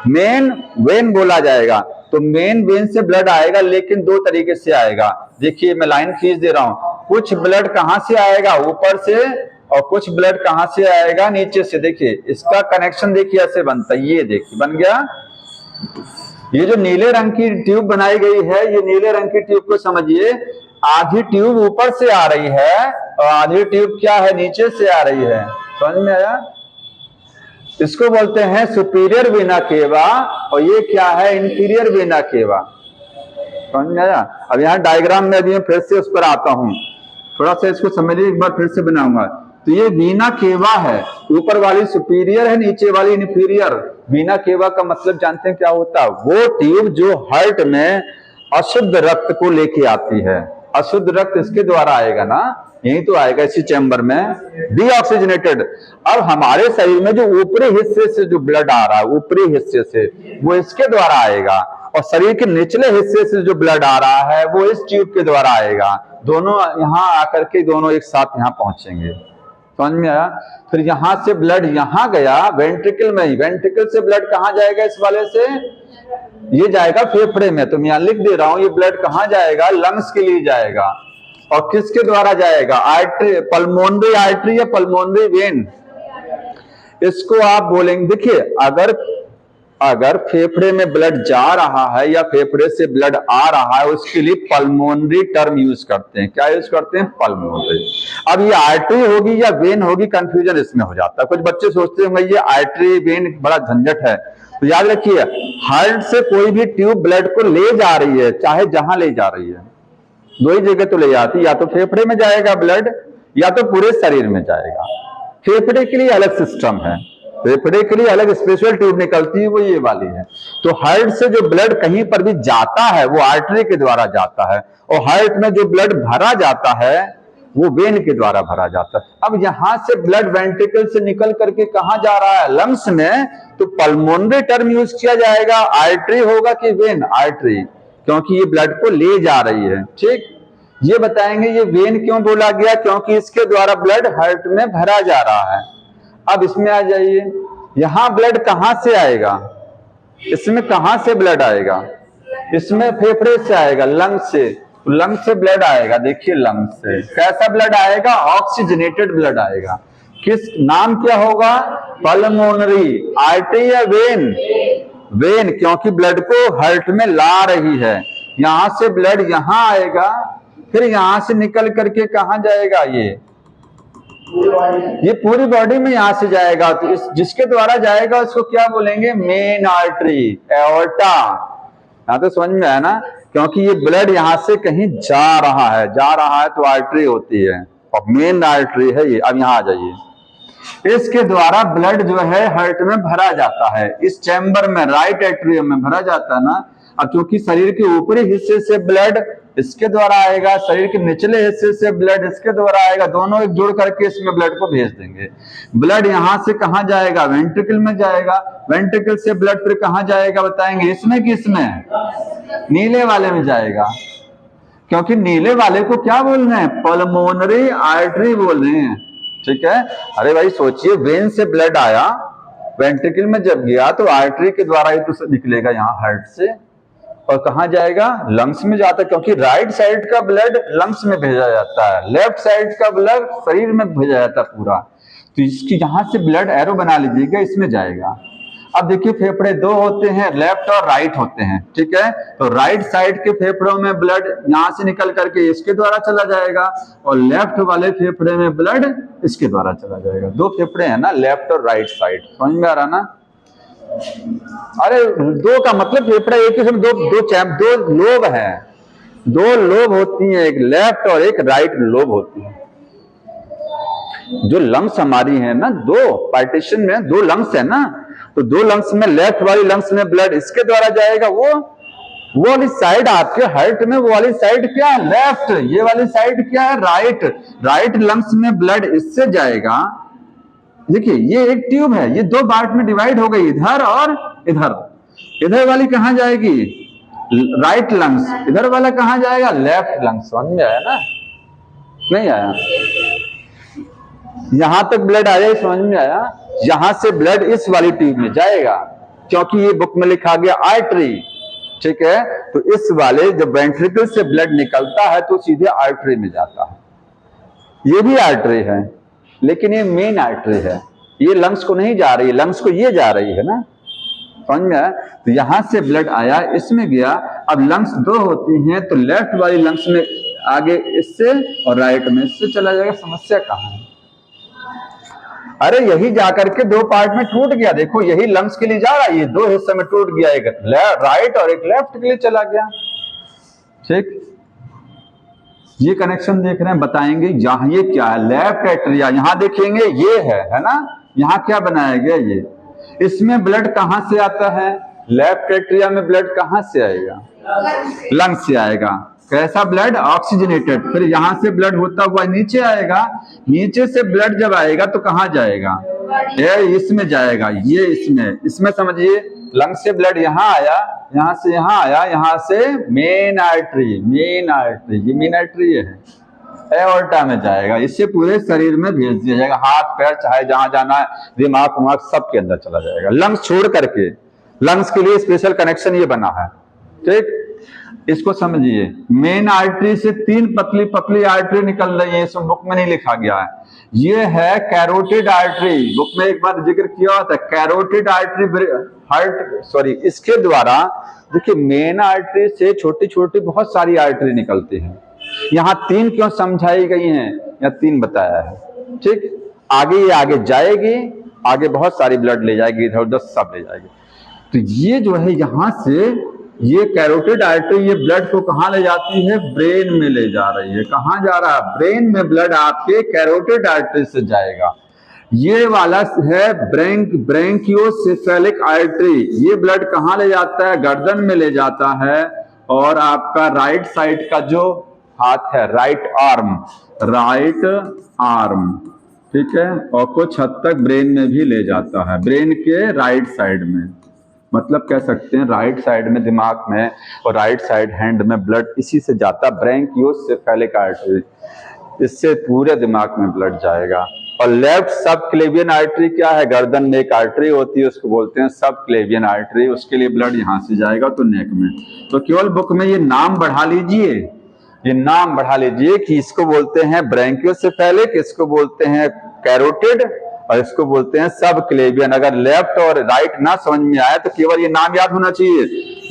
Speaker 1: मेन वेन बोला जाएगा। तो मेन वेन से ब्लड आएगा, लेकिन 2 तरीके से आएगा। देखिए, मैं लाइन खींच दे रहा हूं। कुछ ब्लड कहां से आएगा? ऊपर से, और कुछ ब्लड कहां से आएगा? नीचे से। देखिए, इसका कनेक्शन देखिए ऐसे बनता है, ये देखिए बन गया। ये जो नीले रंग की ट्यूब बनाई गई है, ये नीले रंग की ट्यूब को समझिए, आधी ट्यूब ऊपर से आ रही है और आधी ट्यूब क्या है? नीचे से आ रही है। समझ में आया? इसको बोलते हैं सुपीरियर वेना केवा, और ये क्या है? Inferior vena cava. समझ में आया? अब यहाँ डायग्राम में अभी फिर से उस पर आता हूं, थोड़ा सा इसको समझिए, एक बार फिर से बनाऊंगा। तो ये वीना केवा है, ऊपर वाली सुपीरियर है, नीचे वाली इंफीरियर। वीना केवा का मतलब जानते हैं क्या होता है? वो ट्यूब जो हार्ट में अशुद्ध रक्त को लेके आती है। अशुद्ध रक्त इसके द्वारा आएगा ना, यही तो आएगा इसी चैम्बर में, डीऑक्सीजनेटेड। अब हमारे शरीर में जो ऊपरी हिस्से से जो ब्लड आ रहा है, ऊपरी हिस्से से, वो इसके द्वारा आएगा, और शरीर के निचले हिस्से से जो ब्लड आ रहा है वो इस ट्यूब के द्वारा आएगा। दोनों यहां आकर के दोनों एक साथ यहां पहुंचेंगे। समझ में आया? फिर यहां से ब्लड यहां गया, वेंट्रिकल में ही। वेंट्रिकल से ब्लड कहां जाएगा? इस वाले से ये जाएगा फेफड़े में। तो मैं यहां लिख दे रहा हूं, ये ब्लड कहां जाएगा? लंग्स के लिए जाएगा। और किसके द्वारा जाएगा? आर्टरी, पल्मोनरी आर्टरी या पल्मोनरी वेन, इसको आप बोलेंगे। देखिए, अगर फेफड़े में ब्लड जा रहा है या फेफड़े से ब्लड आ रहा है, उसके लिए पल्मोनरी टर्म यूज करते हैं। क्या यूज करते हैं? पल्मोनरी। अब ये आर्टरी होगी या वेन होगी, कंफ्यूजन इसमें हो जाता है। कुछ बच्चे सोचते होंगे ये आर्टरी वेन बड़ा झंझट है। तो याद रखिए, हार्ट से कोई भी ट्यूब ब्लड को ले जा रही है, चाहे जहां ले जा रही है, 2 ही जगह तो ले जाती है, या तो फेफड़े में जाएगा ब्लड, या तो पूरे शरीर में जाएगा। फेफड़े के लिए अलग सिस्टम है, फेफड़े के लिए अलग स्पेशल ट्यूब निकलती है, वो ये वाली है। तो हार्ट से जो ब्लड कहीं पर भी जाता है वो आर्टरी के द्वारा जाता है, और हार्ट में जो ब्लड भरा जाता है वो वेन के द्वारा भरा जाता है। अब यहां से ब्लड वेंट्रिकल से निकल करके कहां जा रहा है, लंग्स में, तो पल्मोनरी टर्म यूज किया जाएगा। आर्टरी होगा कि वेन? आर्टरी, क्योंकि ये ब्लड को ले जा रही है। ठीक, ये बताएंगे ये वेन क्यों बोला गया, क्योंकि इसके द्वारा ब्लड हार्ट में भरा जा रहा है। अब इसमें आ जाइए, यहां ब्लड कहां से आएगा, इसमें कहां से ब्लड आएगा, इसमें फेफड़े से आएगा, लंग से, लंग से ब्लड आएगा। देखिए लंग से कैसा ब्लड आएगा, ऑक्सीजनेटेड ब्लड आएगा। किस नाम क्या होगा, पल्मोनरी आर्टरी या वेन? वेन, क्योंकि ब्लड को हार्ट में ला रही है। यहां से ब्लड यहां आएगा, फिर यहां से निकल करके कहां जाएगा, ये पूरी बॉडी में यहां से जाएगा। तो इस जिसके द्वारा जाएगा उसको क्या बोलेंगे, मेन आर्टरी, एओर्टा। यहां तो समझ में आया ना, क्योंकि ये ब्लड यहां से कहीं जा रहा है तो आर्टरी होती है, और मेन आर्टरी है ये। अब यहां आ जाइए, इसके द्वारा ब्लड जो है हार्ट में भरा जाता है, इस चैम्बर में, राइट एट्रियम में भरा जाता है ना। अब क्योंकि शरीर के ऊपरी हिस्से से ब्लड इसके द्वारा आएगा, शरीर के निचले हिस्से से ब्लड इसके द्वारा आएगा, दोनों एक जोड़ करके इसमें ब्लड को भेज देंगे। ब्लड यहां से कहां जाएगा, वेंट्रिकल में जाएगा, वेंट्रिकल से ब्लड फिर कहां जाएगा बताएंगे, इसमें कि इसमें, नीले वाले में जाएगा। क्योंकि नीले वाले को क्या बोल रहे हैं, पल्मोनरी आर्टरी बोल रहे हैं। ठीक है, अरे भाई सोचिए, वेन से ब्लड आया, वेंट्रिकल में जब गया तो आर्टरी के द्वारा ही तो निकलेगा यहाँ हार्ट से, और कहां जाएगा, लंग्स में जाता है। क्योंकि राइट साइड का ब्लड लंग्स में भेजा जाता है, लेफ्ट साइड का ब्लड शरीर में भेजा जाता है पूरा। तो इसकी यहां से ब्लड एरो बना लीजिएगा, इसमें जाएगा। अब देखिए फेफड़े दो होते हैं, लेफ्ट और राइट होते हैं। ठीक है, तो राइट साइड के फेफड़ों में ब्लड यहां से निकल करके इसके द्वारा चला जाएगा, और लेफ्ट वाले फेफड़े में ब्लड इसके द्वारा चला जाएगा। दो फेफड़े हैं ना, लेफ्ट और राइट साइड, समझ में आ रहा ना। अरे दो का मतलब फेफड़ा एक ही, दो लोब है, दो लोब होती है, एक लेफ्ट और एक राइट लोब होती है। जो लंग्स हमारी है ना, दो पार्टीशन में दो लंग्स है ना, तो दो लंग्स में, लेफ्ट वाली लंग्स में ब्लड इसके द्वारा जाएगा, वो वाली साइड आपके हार्ट में, वो वाली साइड क्या है, लेफ्ट, ये वाली साइड क्या है, राइट। राइट लंग्स में ब्लड इससे जाएगा। देखिए ये एक ट्यूब है, ये दो पार्ट में डिवाइड हो गई, इधर और इधर। इधर वाली कहां जाएगी, राइट लंग्स, इधर वाला कहां जाएगा, लेफ्ट लंग्स। समझ में आया ना, नहीं आया? यहां तक ब्लड आया, समझ में आया? यहां से ब्लड इस वाली ट्यूब में जाएगा, क्योंकि ये बुक में लिखा गया आर्टरी। ठीक है, तो इस वाले जब वेंट्रिकल से ब्लड निकलता है तो सीधे आर्टरी में जाता है। ये भी आर्टरी है, लेकिन ये मेन आर्टरी है, ये लंग्स को नहीं जा रही है, लंग्स को ये जा रही है ना, समझ में आया? तो यहां से ब्लड आया, इसमें गया। अब लंग्स दो होती हैं, तो लेफ्ट वाली लंग्स में आगे इससे और राइट में इससे चला जाएगा। समस्या कहां है? अरे यही जाकर के दो पार्ट में टूट गया। देखो यही लंग्स के लिए जा रहा है, ये दो हिस्से में टूट गया, एक राइट और एक लेफ्ट के लिए चला गया। ठीक, ये कनेक्शन देख रहे हैं, बताएंगे यहां ये क्या है, लेफ्ट एट्रिया, यहां देखेंगे ये है ना, यहां क्या बनाया गया, ये, इसमें ब्लड कहां से आता है, लेफ्ट एट्रिया में ब्लड कहां से आएगा, लंग्स से आएगा। कैसा ब्लड, ऑक्सीजनेटेड। फिर यहां से ब्लड होता हुआ नीचे आएगा, नीचे से ब्लड जब आएगा तो कहां जाएगा, ये इसमें जाएगा, ये इसमें समझिए, लंग से ब्लड यहां आया, यहां से यहां आया, यहां से मेन आर्टरी, ये मेन आर्टरी है, एओर्टा में जाएगा, इससे पूरे शरीर में भेज दिया जाएगा, हाथ पैर चाहे जहां जाना है, दिमाग सबके अंदर चला जाएगा, लंग्स छोड़ करके। लंग्स के लिए स्पेशल कनेक्शन ये बना है। ठीक, इसको समझिए, मेन आर्टरी से तीन पतली पतली आर्टरी निकल रही है, इसमें बुक में नहीं लिखा गया है। ये है कैरोटिड आर्टरी, बुक में एक बार जिक्र किया था, कैरोटिड आर्टरी इसके द्वारा देखिए मेन आर्टरी से छोटी छोटी बहुत सारी आर्टरी निकलती हैं। यहाँ तीन क्यों समझाई गई हैं, या तीन बताया है। ठीक, आगे ये आगे जाएगी, आगे बहुत सारी ब्लड ले जाएगी, इधर उधर सब ले जाएगी। तो ये जो है यहां से ये कैरोटिड आर्टरी ये ब्लड को कहां ले जाती है, ब्रेन में ले जा रही है। कहां जा रहा है, ब्रेन में ब्लड आपके कैरोटिड आर्टरी से जाएगा। ये वाला है ब्रैंकियोसेफेलिक आर्टरी, ये ब्लड कहां ले जाता है, गर्दन में ले जाता है। और आपका राइट साइड का जो हाथ है, राइट आर्म, राइट आर्म, ठीक है, और कुछ हद तक ब्रेन में भी ले जाता है, ब्रेन के राइट साइड में, मतलब कह सकते हैं राइट साइड में दिमाग में और राइट साइड हैंड में ब्लड इसी से जाता, ब्रैंकियोसेफेलिक आर्टरी, इससे पूरे दिमाग में ब्लड जाएगा। और लेफ्ट सब क्लेवियन आर्टरी क्या है, गर्दन में एक आर्टरी होती है, उसको बोलते हैं सब क्लेवियन आर्टरी, उसके लिए ब्लड यहां से जाएगा तो नेक में। तो केवल बुक में ये नाम बढ़ा लीजिए, ये नाम बढ़ा लीजिए कि इसको बोलते हैं ब्रैंकियोसेफेलिक, इसको बोलते हैं कैरोटिड और इसको बोलते हैं सब क्लेवियन। अगर लेफ्ट और राइट ना समझ में आए तो केवल ये नाम याद होना चाहिए,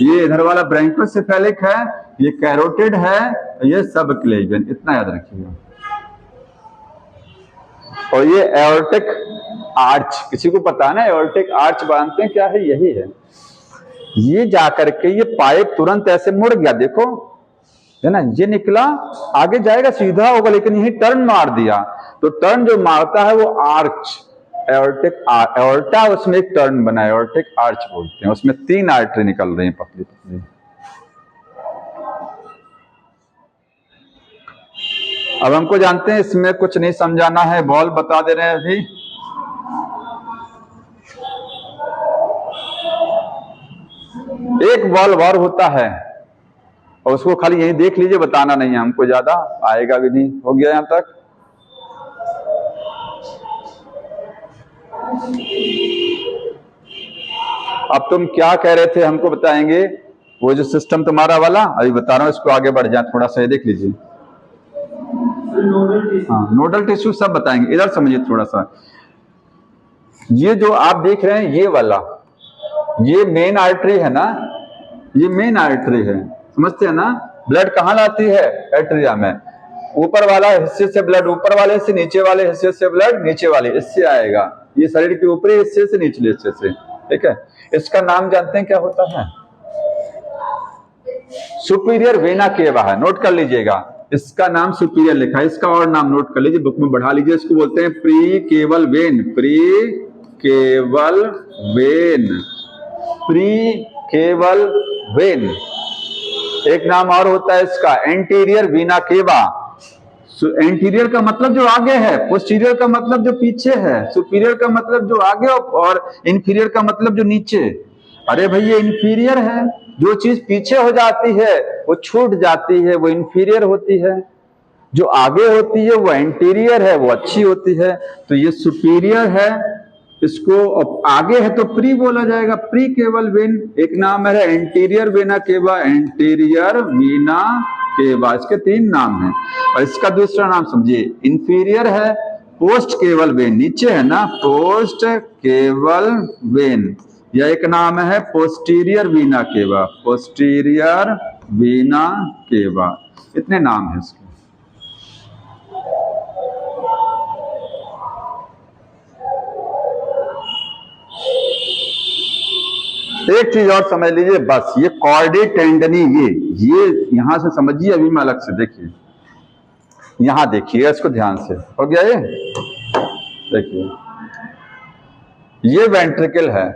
Speaker 1: ये इधर वाला ब्रैंकियोसेफेलिक है, ये कैरोटिड है, ये सब क्लेवियन, इतना याद रखिएगा। और ये एओर्टिक आर्च, किसी को पता है ना एओर्टिक आर्च बांधते हैं क्या है, यही है। ये जाकर के ये पाइप तुरंत ऐसे मुड़ गया, देखो है ना, ये निकला आगे जाएगा सीधा होगा, लेकिन यही टर्न मार दिया, तो टर्न जो मारता है वो आर्च, एओर्टिक एओर्टा, उसमें एक टर्न बना है, एओर्टिक आर्च बोलते हैं, उसमें 3 आर्टरी निकल रही हैं पतली पतली। अब हमको जानते हैं इसमें कुछ नहीं समझाना है, बॉल बता दे रहे हैं अभी। एक बॉल और होता है और उसको खाली यही देख लीजिए, बताना नहीं है हमको, ज्यादा आएगा भी नहीं। हो गया यहां तक? अब तुम क्या कह रहे थे हमको बताएंगे, वो जो सिस्टम तुम्हारा वाला अभी बता रहा हूं, इसको आगे बढ़ जाए थोड़ा सा, ये देख लीजिए। हाँ, नोडल टिश्यू सब बताएंगे, इधर समझिए थोड़ा सा। ये जो आप देख रहे हैं ये वाला, ये मेन आर्टरी है ना, ये मेन आर्टरी है, समझते हैं ना। ब्लड कहाँ लाती है, एट्रिया में, ऊपर वाला हिस्से से ब्लड ऊपर वाले से, नीचे वाले हिस्से से ब्लड नीचे वाले इससे आएगा, ये शरीर के ऊपरी हिस्से से निचले हिस्से से, ठीक है। इसका नाम जानते हैं क्या होता है, सुपीरियर वेना केवा है, नोट कर लीजिएगा, इसका नाम सुपीरियर लिखा है, इसका और नाम नोट कर लीजिए, बुक में बढ़ा लीजिए, इसको बोलते हैं प्री केवल वेन, प्री केवल वेन, प्री केवल वेन। एक नाम और होता है इसका एंटीरियर वीना केवा। एंटीरियर का मतलब जो आगे है, पोस्टीरियर का मतलब जो पीछे है, सुपीरियर का मतलब जो आगे और इंफीरियर का मतलब जो नीचे। अरे भाई ये इंफीरियर है, जो चीज पीछे हो जाती है वो छूट जाती है, वो इंफीरियर होती है, जो आगे होती है वो एंटीरियर है, वो अच्छी होती है। तो ये सुपीरियर है, इसको आगे है तो प्री बोला जाएगा, प्री केवल वेन। एक नाम है anterior vena cava, anterior Veena केवा, इसके 3 नाम हैं। और इसका दूसरा नाम समझिए, इंफीरियर है पोस्ट केवल वेन, नीचे है ना पोस्ट केवल वेन, या एक नाम है पोस्टीरियर वीना केवा, पोस्टीरियर वीना केवा, इतने नाम है इसके। एक चीज और समझ लीजिए बस, ये कॉर्डी टेंडनी, ये यहां से समझिए, अभी मैं अलग से देखिए, यहां देखिए इसको ध्यान से, हो गया ये, देखिए ये वेंट्रिकल है।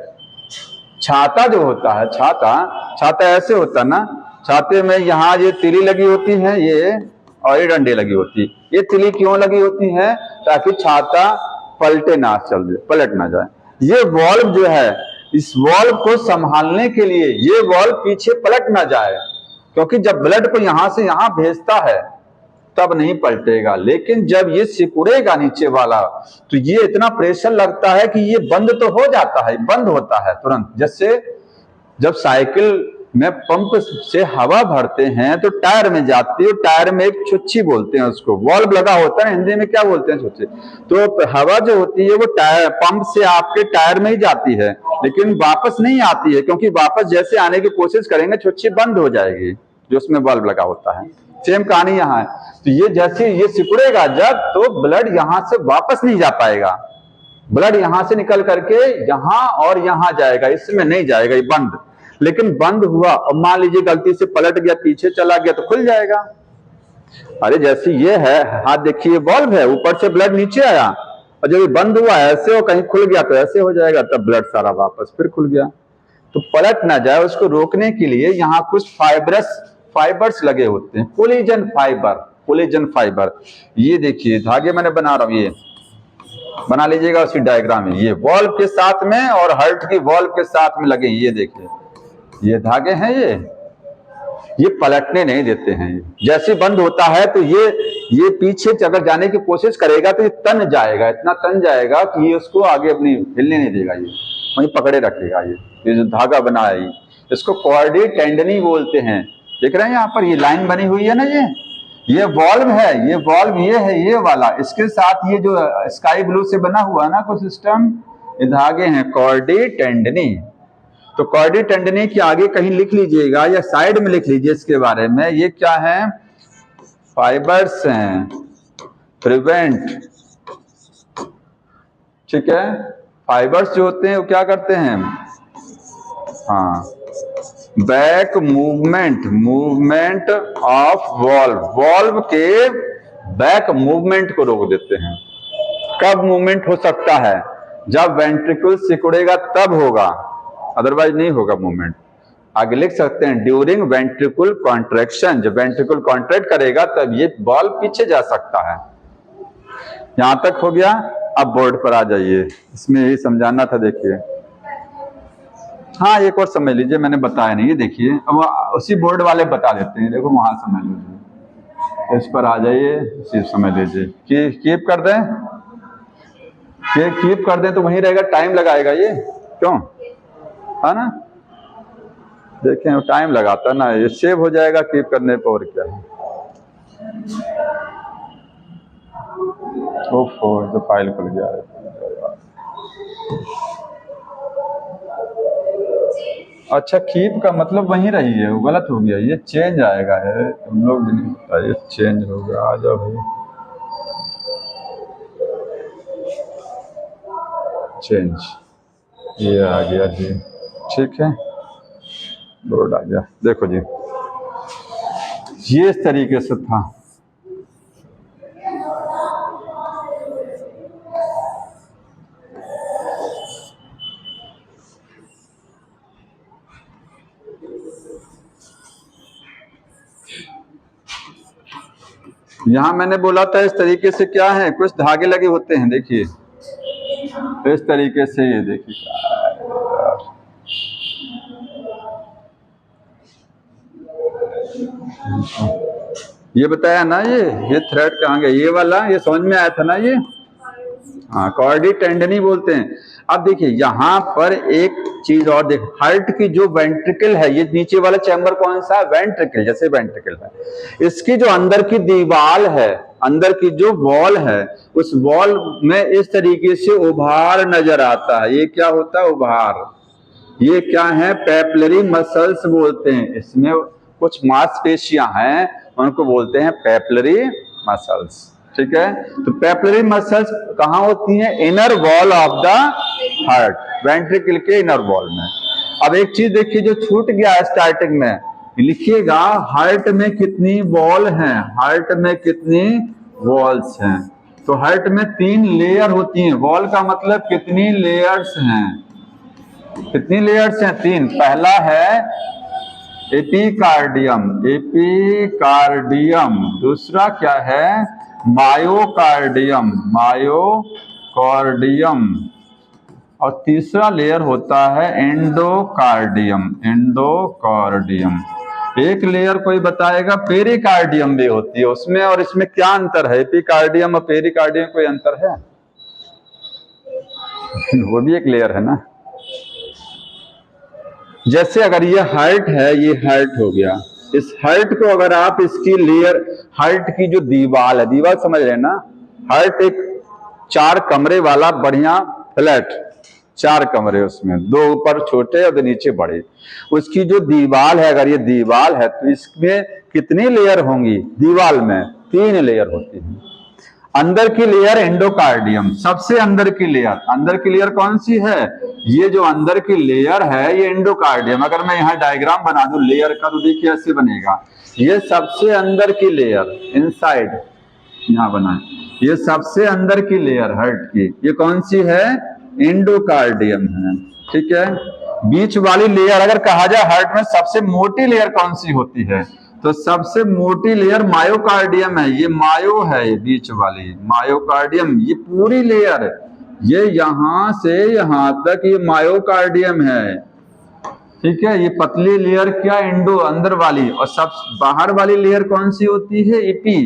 Speaker 1: छाता जो होता है, छाता ऐसे होता है ना, छाते में यहाँ ये तिली लगी होती है, ये और ये डंडे लगी होती है। ये तिली क्यों लगी होती है, ताकि छाता पलटे ना, पलट ना जाए। ये वॉल्व जो है, इस वॉल्व को संभालने के लिए, ये वॉल्व पीछे पलट ना जाए, क्योंकि जब ब्लड को यहां से यहां भेजता है तब नहीं पलटेगा, लेकिन जब ये सिकुड़ेगा नीचे वाला तो ये इतना प्रेशर लगता है कि ये बंद तो हो जाता है, बंद होता है तुरंत। जैसे जब साइकिल में पंप से हवा भरते हैं तो टायर में जाती है, टायर में एक छुच्छी बोलते हैं उसको, वॉल्व लगा होता है, हिंदी में क्या बोलते हैं, छुच्छी। तो हवा जो होती है वो टायर पंप से आपके टायर में ही जाती है, लेकिन वापस नहीं आती है, क्योंकि वापस जैसे आने की कोशिश करेंगे छुच्छी बंद हो जाएगी, जो उसमें वॉल्व लगा होता है। सेम कहानी यहाँ है। तो ये जैसे ये सिकुड़ेगा जब, तो ब्लड यहां से वापस नहीं जा पाएगा, ब्लड यहां से निकल करके यहां और यहां जाएगा, इसमें नहीं जाएगा, ये बंद। लेकिन बंद हुआ और मान लीजिए गलती से पलट गया, पीछे चला गया, तो खुल जाएगा। अरे जैसे ये है, हाथ देखिए वॉल्व है, ऊपर से ब्लड नीचे आया और जब ये बंद हुआ ऐसे हो, कहीं खुल गया तो ऐसे हो जाएगा, तब ब्लड सारा वापस फिर खुल गया। तो पलट ना जाए उसको रोकने के लिए यहाँ कुछ फाइबर्स लगे होते हैं, कोलेजन फाइबर। ये देखिए धागे मैंने बना रहा हूं, ये बना लीजिएगा उसी डायग्राम में, ये वॉल्व के साथ में और हर्ट की वॉल्व के साथ में लगे। ये देखिए ये धागे हैं, ये पलटने नहीं देते हैं। जैसे बंद होता है तो ये पीछे अगर जाने की कोशिश करेगा तो ये तन जाएगा, इतना तन जाएगा कि ये उसको आगे अपनी हिलने नहीं देगा, ये वहीं पकड़े रखेगा। ये जो धागा बना है इसको कॉर्डी टेंडनी बोलते हैं। देख रहे हैं यहाँ पर ये लाइन बनी हुई है ना, ये वॉल्व है, ये वॉल्व ये है, ये वाला। इसके साथ ये जो स्काई ब्लू से बना हुआ है ना कुछ सिस्टम, ये धागे हैं कॉर्डी टेंडनी। तो कॉर्डी टेंडनी के आगे कहीं लिख लीजिएगा या साइड में लिख लीजिए इसके बारे में। ये क्या है? फाइबर्स हैं, प्रिवेंट, ठीक है। फाइबर्स जो होते हैं वो क्या करते हैं? हाँ, बैक मूवमेंट ऑफ वॉल्व के बैक मूवमेंट को रोक देते हैं। कब मूवमेंट हो सकता है? जब वेंट्रिकल सिकुड़ेगा तब होगा, अदरवाइज नहीं होगा मूवमेंट। आगे लिख सकते हैं ड्यूरिंग वेंट्रिकल कॉन्ट्रैक्शन, जब वेंट्रिकल कॉन्ट्रैक्ट करेगा तब ये बॉल पीछे जा सकता है। यहां तक हो गया। अब बोर्ड पर आ जाइए, इसमें यही समझाना था। देखिए हाँ, एक और समझ लीजिए, मैंने बताया नहीं, ये देखिए अब उसी बोर्ड वाले बता देते हैं। देखो वहां समझ लीजिए, इस पर आ जाइए, इसी समझ लीजिए कि कीप कर दें तो वहीं रहेगा, टाइम लगाएगा ये, क्यों है ना। देखें टाइम लगाता ना, ये सेव हो जाएगा कीप करने पर, और क्या है। ओफो, तो फाइल खुल गया है। अच्छा, कीप का मतलब वहीं रही है, वो गलत हो गया, ये चेंज आएगा है, तुम लोग नहीं पता, ये चेंज हो गया। आ जाओ भाई, चेंज, ये आ गया जी, ठीक है, बोर्ड आ गया। देखो जी, ये इस तरीके से था। यहां मैंने बोला था इस तरीके से क्या है, कुछ धागे लगे होते हैं, देखिए इस तरीके से, ये देखिए ये बताया ना, ये थ्रेड कहाँ गया, ये वाला, ये समझ में आया था ना ये। हाँ, कॉर्डी टेंडनी बोलते हैं। अब देखिए यहाँ पर एक चीज और देख, हार्ट की जो वेंट्रिकल है, ये नीचे वाला चैम्बर कौन सा है? वेंट्रिकल, जैसे वेंट्रिकल है, इसकी जो अंदर की दीवार है, अंदर की जो वॉल है, उस वॉल में इस तरीके से उभार नजर आता है। ये क्या होता है? उभार। ये क्या है? पेपलरी मसल्स बोलते हैं। इसमें कुछ मांसपेशियां हैं, उनको बोलते हैं पेपलरी मसल्स, ठीक है। तो पेपलरी मसल्स कहाँ होती हैं? Inner wall of the heart, ventricle के इनर वॉल में। अब एक चीज देखिए जो छूट गया स्टार्टिंग में, लिखिएगा हार्ट में कितनी वॉल हैं, हार्ट में कितनी वॉल्स हैं। तो हार्ट में 3 लेयर होती हैं। वॉल का मतलब कितनी लेयर्स हैं, कितनी लेयर्स हैं? 3। पहला है एपिकार्डियम, एपिकार्डियम। दूसरा क्या है? Myocardium, myocardium. और तीसरा लेयर होता है एंडोकार्डियम, एंडोकार्डियम। एक लेयर कोई बताएगा पेरिकार्डियम भी होती है उसमें, और इसमें क्या अंतर है? एपिकार्डियम और पेरिकार्डियम कोई अंतर है? वो भी एक लेयर है ना। जैसे अगर ये हार्ट है, ये हार्ट हो गया, इस हार्ट को अगर आप इसकी लेयर, हार्ट की जो दीवार है, दीवार समझ रहे हैं ना, हार्ट एक 4 कमरे वाला बढ़िया फ्लैट, 4 कमरे, उसमें 2 ऊपर छोटे और 2 नीचे बड़े। उसकी जो दीवार है, अगर ये दीवार है तो इसमें कितनी लेयर होंगी? दीवार में 3 लेयर होती है। अंदर की लेयर एंडोकार्डियम, सबसे अंदर की लेयर, अंदर की लेयर कौन सी है? ये जो अंदर की लेयर है ये एंडोकार्डियम। अगर मैं यहाँ डायग्राम बना दूं लेयर का तो देखिए ऐसे बनेगा। ये सबसे अंदर की लेयर, इनसाइड यहाँ बना है, ये सबसे अंदर की लेयर हार्ट की, ये कौन सी है? एंडोकार्डियम है, ठीक है। बीच वाली लेयर अगर कहा जाए हार्ट में सबसे मोटी लेयर कौन सी होती है, तो तो सबसे मोटी लेयर मायोकार्डियम है, ये मायो है, ये बीच वाली मायोकार्डियम, ये पूरी लेयर, ये यहां से यहां तक ये मायोकार्डियम है, ठीक है। ये पतली लेयर क्या, इंडो, अंदर वाली, और सब बाहर वाली लेयर कौन सी होती है, इपी।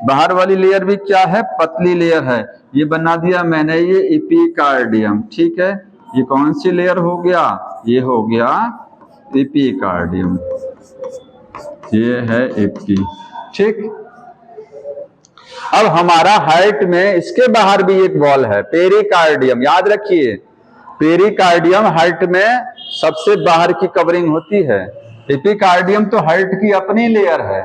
Speaker 1: बाहर वाली लेयर भी क्या है, पतली लेयर है, ये बना दिया मैंने, ये इपीकार्डियम, ठीक है। ये कौन सी लेयर हो गया, ये हो गया इपीकार्डियम, ये है इपी, ठीक। अब हमारा हार्ट में इसके बाहर भी एक वॉल है, पेरिकार्डियम, याद रखिए, पेरिकार्डियम हार्ट में सबसे बाहर की कवरिंग होती है। एपिकार्डियम तो हार्ट की अपनी लेयर है,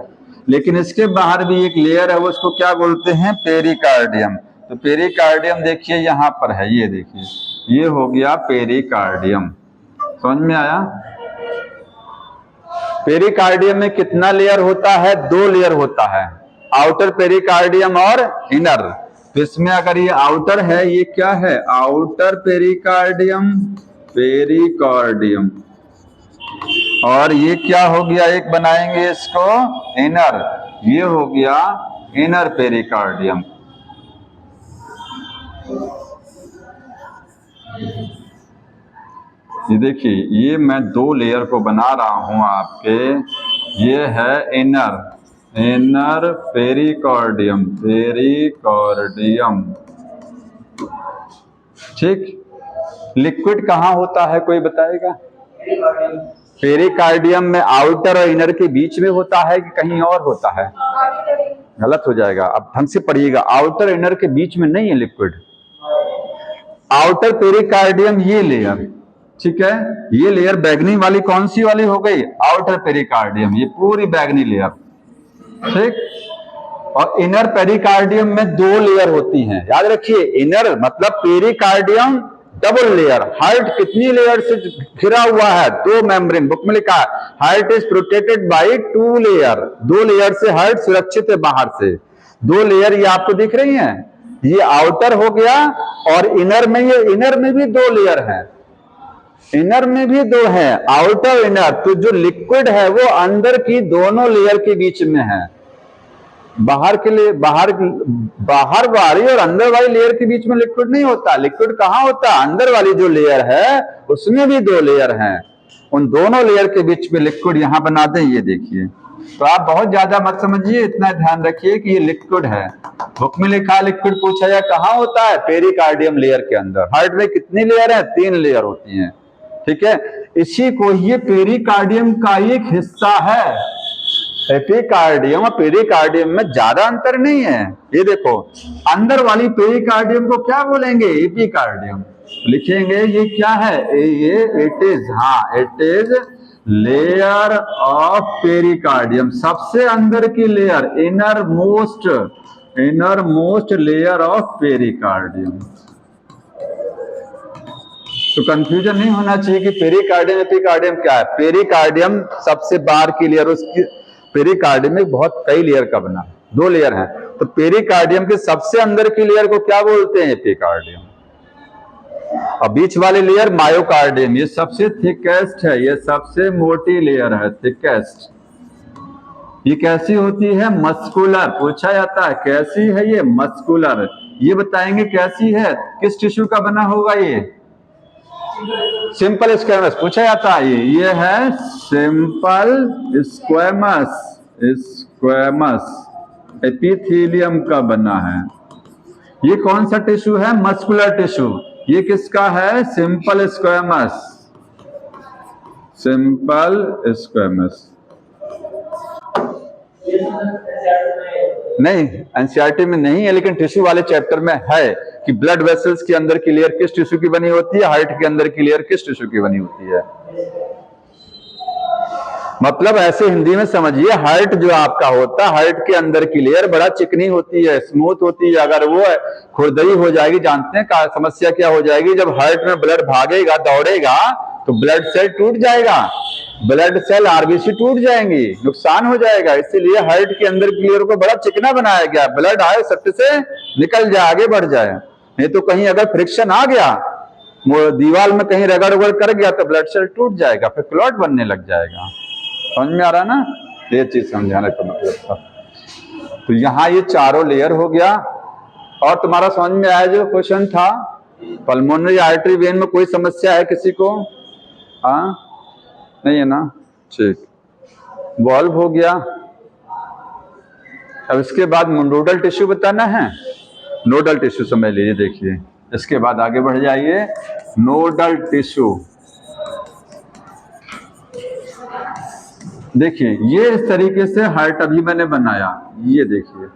Speaker 1: लेकिन इसके बाहर भी एक लेयर है, वो उसको क्या बोलते हैं, पेरिकार्डियम। तो पेरिकार्डियम देखिए यहां पर है, ये देखिए, ये हो गया पेरिकार्डियम, समझ में आया। पेरिकार्डियम में कितना लेयर होता है, 2 लेयर होता है, आउटर पेरिकार्डियम और इनर। तो इसमें अगर ये आउटर है, ये क्या है, आउटर पेरिकार्डियम, पेरिकार्डियम, और ये क्या हो गया, एक बनाएंगे इसको इनर, ये हो गया इनर पेरिकार्डियम। ये देखिए, ये मैं 2 लेयर को बना रहा हूं आपके, ये है इनर, इनर पेरिकार्डियम, पेरिकार्डियम, ठीक। लिक्विड कहाँ होता है, कोई बताएगा। पेरिकार्डियम में आउटर और इनर के बीच में होता है कि कहीं और होता है, गलत हो जाएगा, अब ढंग से पढ़िएगा, आउटर इनर के बीच में नहीं है लिक्विड, आउटर पेरिकार्डियम ये लेयर, ठीक है। ये लेयर बैगनी वाली कौन सी वाली हो गई, आउटर पेरिकार्डियम, ये पूरी बैगनी लेयर, ठीक। और इनर पेरिकार्डियम में 2 लेयर होती हैं, याद रखिए, इनर मतलब पेरिकार्डियम डबल लेयर। हार्ट कितनी लेयर से घिरा हुआ है, 2 मेम्ब्रेन, बुक में लिखा है heart is protected by 2 layer, 2 layer से हार्ट सुरक्षित है बाहर से। 2 लेयर ये आपको दिख रही हैं, ये आउटर हो गया, और इनर में, ये इनर में भी 2 लेयर हैं, इनर में भी 2 है, आउटर इनर। तो जो लिक्विड है वो अंदर की दोनों लेयर के बीच में है, बाहर के लिए बाहर वाली और अंदर वाली लेयर के बीच में लिक्विड नहीं होता। लिक्विड कहाँ होता है, अंदर वाली जो लेयर है उसमें भी 2 लेयर हैं, उन दोनों लेयर के बीच में लिक्विड यहां बना दें, ये देखिए। तो आप बहुत ज्यादा मत समझिए, इतना ध्यान रखिए कि ये लिक्विड है, बुक में लिखा लिक्विड, पूछा जाए कहाँ होता है, पेरिकार्डियम लेयर के अंदर। हार्ट में कितनी लेयर है, 3 लेयर होती हैं, ठीक है। इसी को ये पेरिकार्डियम का एक हिस्सा है। एपिकार्डियम और पेरिकार्डियम में ज्यादा अंतर नहीं है, ये देखो, अंदर वाली पेरिकार्डियम को क्या बोलेंगे, एपिकार्डियम लिखेंगे, ये क्या है, ये इट इज, हाँ it is layer of pericardium, सबसे अंदर की layer, inner most layer of pericardium. तो कंफ्यूजन नहीं होना चाहिए कि पेरिकार्डियम एपिकार्डियम क्या है। पेरिकार्डियम सबसे बाहर की लेयर, उसकी पेरिकार्डियम में बहुत कई लेयर का बना, 2 लेयर हैं, तो पेरिकार्डियम के सबसे अंदर की लेयर को क्या बोलते हैं, एपिकार्डियम। और बीच वाली लेयर मायोकार्डियम, ये सबसे थिकेस्ट है, ये सबसे मोटी लेयर है, थिकेस्ट। ये कैसी होती है, मस्कुलर, पूछा जाता है कैसी है, ये मस्कुलर, ये बताएंगे कैसी है, किस टिश्यू का बना होगा, ये सिंपल स्क्वेमस, पूछा जाता है, ये है सिंपल स्क्वेमस, स्क्वेमस एपिथेलियम का बना है। ये कौन सा टिश्यू है, मस्कुलर टिश्यू, ये किसका है, सिंपल स्क्वेमस, सिंपल स्क्वेमस। नहीं, एनसीईआरटी में नहीं है, लेकिन टिश्यू वाले चैप्टर में है कि ब्लड वेसल्स के अंदर की लेयर किस टिश्यू की बनी होती है, हार्ट के अंदर की लेयर किस टिश्यू की बनी होती है। मतलब ऐसे हिंदी में समझिए, हार्ट जो आपका होता है, हार्ट के अंदर की लेयर बड़ा चिकनी होती है, स्मूथ होती है। अगर वो खुरदरी हो जाएगी, जानते हैं समस्या क्या हो जाएगी, जब हार्ट में ब्लड भागेगा, दौड़ेगा, तो ब्लड सेल टूट जाएगा, ब्लड सेल आरबीसी टूट जाएंगी, नुकसान हो जाएगा। इसीलिए हार्ट के अंदर की लेयर को बड़ा चिकना बनाया गया, ब्लड आए सट से निकल जाए, आगे बढ़ जाए। नहीं तो कहीं अगर फ्रिक्शन आ गया, दीवार में कहीं रगड़ कर गया, तो ब्लड सेल टूट जाएगा, फिर क्लॉट बनने लग जाएगा। समझ में आ रहा ना। ये चीज समझाने का मतलब था। तो यहाँ ये चारों लेयर हो गया। और तुम्हारा समझ में आया जो क्वेश्चन था, पल्मोनरी आर्टरी वेन में कोई समस्या है किसी को? हाँ, नहीं है ना? ठीक, वॉल्व हो गया। अब इसके बाद नोडल टिश्यू बताना है। नोडल टिश्यू समझ लीजिए, देखिए इसके बाद आगे बढ़ जाइए। नोडल टिश्यू देखिए, ये इस तरीके से हार्ट अभी मैंने बनाया, ये देखिए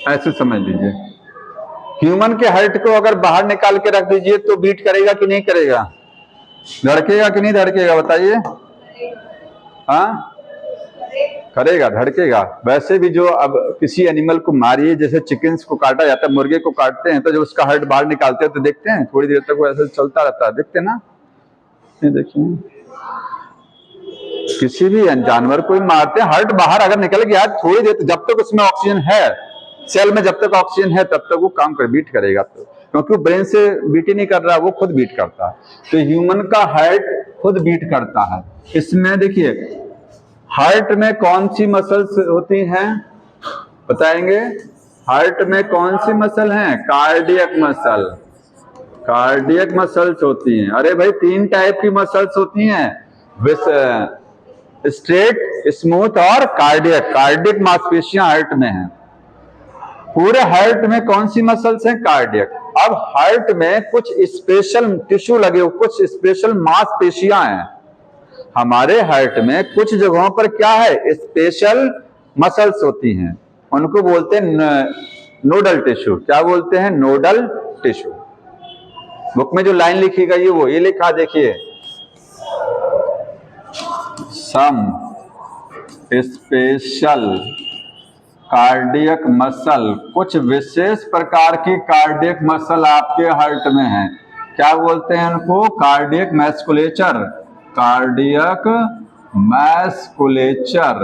Speaker 1: ऐसे समझ लीजिए। ह्यूमन के हार्ट को अगर बाहर निकाल के रख दीजिए तो बीट करेगा कि नहीं करेगा? धड़केगा कि नहीं धड़केगा? बताइए। हाँ, करेगा, धड़केगा। वैसे भी जो अब किसी एनिमल को मारिए, जैसे चिकन्स को काटा जाता है, मुर्गे को काटते हैं, तो जब उसका हार्ट बाहर निकालते हैं तो देखते हैं थोड़ी देर तक वो ऐसे चलता रहता है, देखते ना? ये देखिए, किसी भी जानवर को मारते हैं, हार्ट बाहर अगर निकल गया थोड़ी देर, जब तक उसमें ऑक्सीजन है, सेल में जब तक ऑक्सीजन है तब तक वो काम कर बीट करेगा, तो क्योंकि वो ब्रेन से बीट ही नहीं कर रहा, वो खुद बीट करता है। तो ह्यूमन का हार्ट खुद बीट करता है। इसमें देखिए, हार्ट में कौन सी मसल्स होती हैं बताएंगे? हार्ट में कौन सी मसल हैं? Cardiac muscle. कार्डियक मसल्स होती हैं। अरे भाई, 3 टाइप की मसल्स होती हैं, स्ट्रेट, स्मूथ और कार्डियक। कार्डियक मांसपेशियां हार्ट में हैं। पूरे हार्ट में कौन सी मसल्स हैं? कार्डियक। अब हार्ट में कुछ स्पेशल टिश्यू लगे हो, कुछ स्पेशल मांसपेशियां हैं। हमारे हार्ट में कुछ जगहों पर क्या है? स्पेशल मसल्स होती हैं, उनको बोलते हैं नोडल टिश्यू। क्या बोलते हैं? Nodal tissue. बुक में जो लाइन लिखी गई है वो ये लिखा, देखिए, सम स्पेशल कार्डियक मसल, कुछ विशेष प्रकार की कार्डियक मसल आपके हार्ट में है। क्या बोलते हैं उनको? कार्डियक मैस्कुलेचर। कार्डियक मैस्कुलेचर,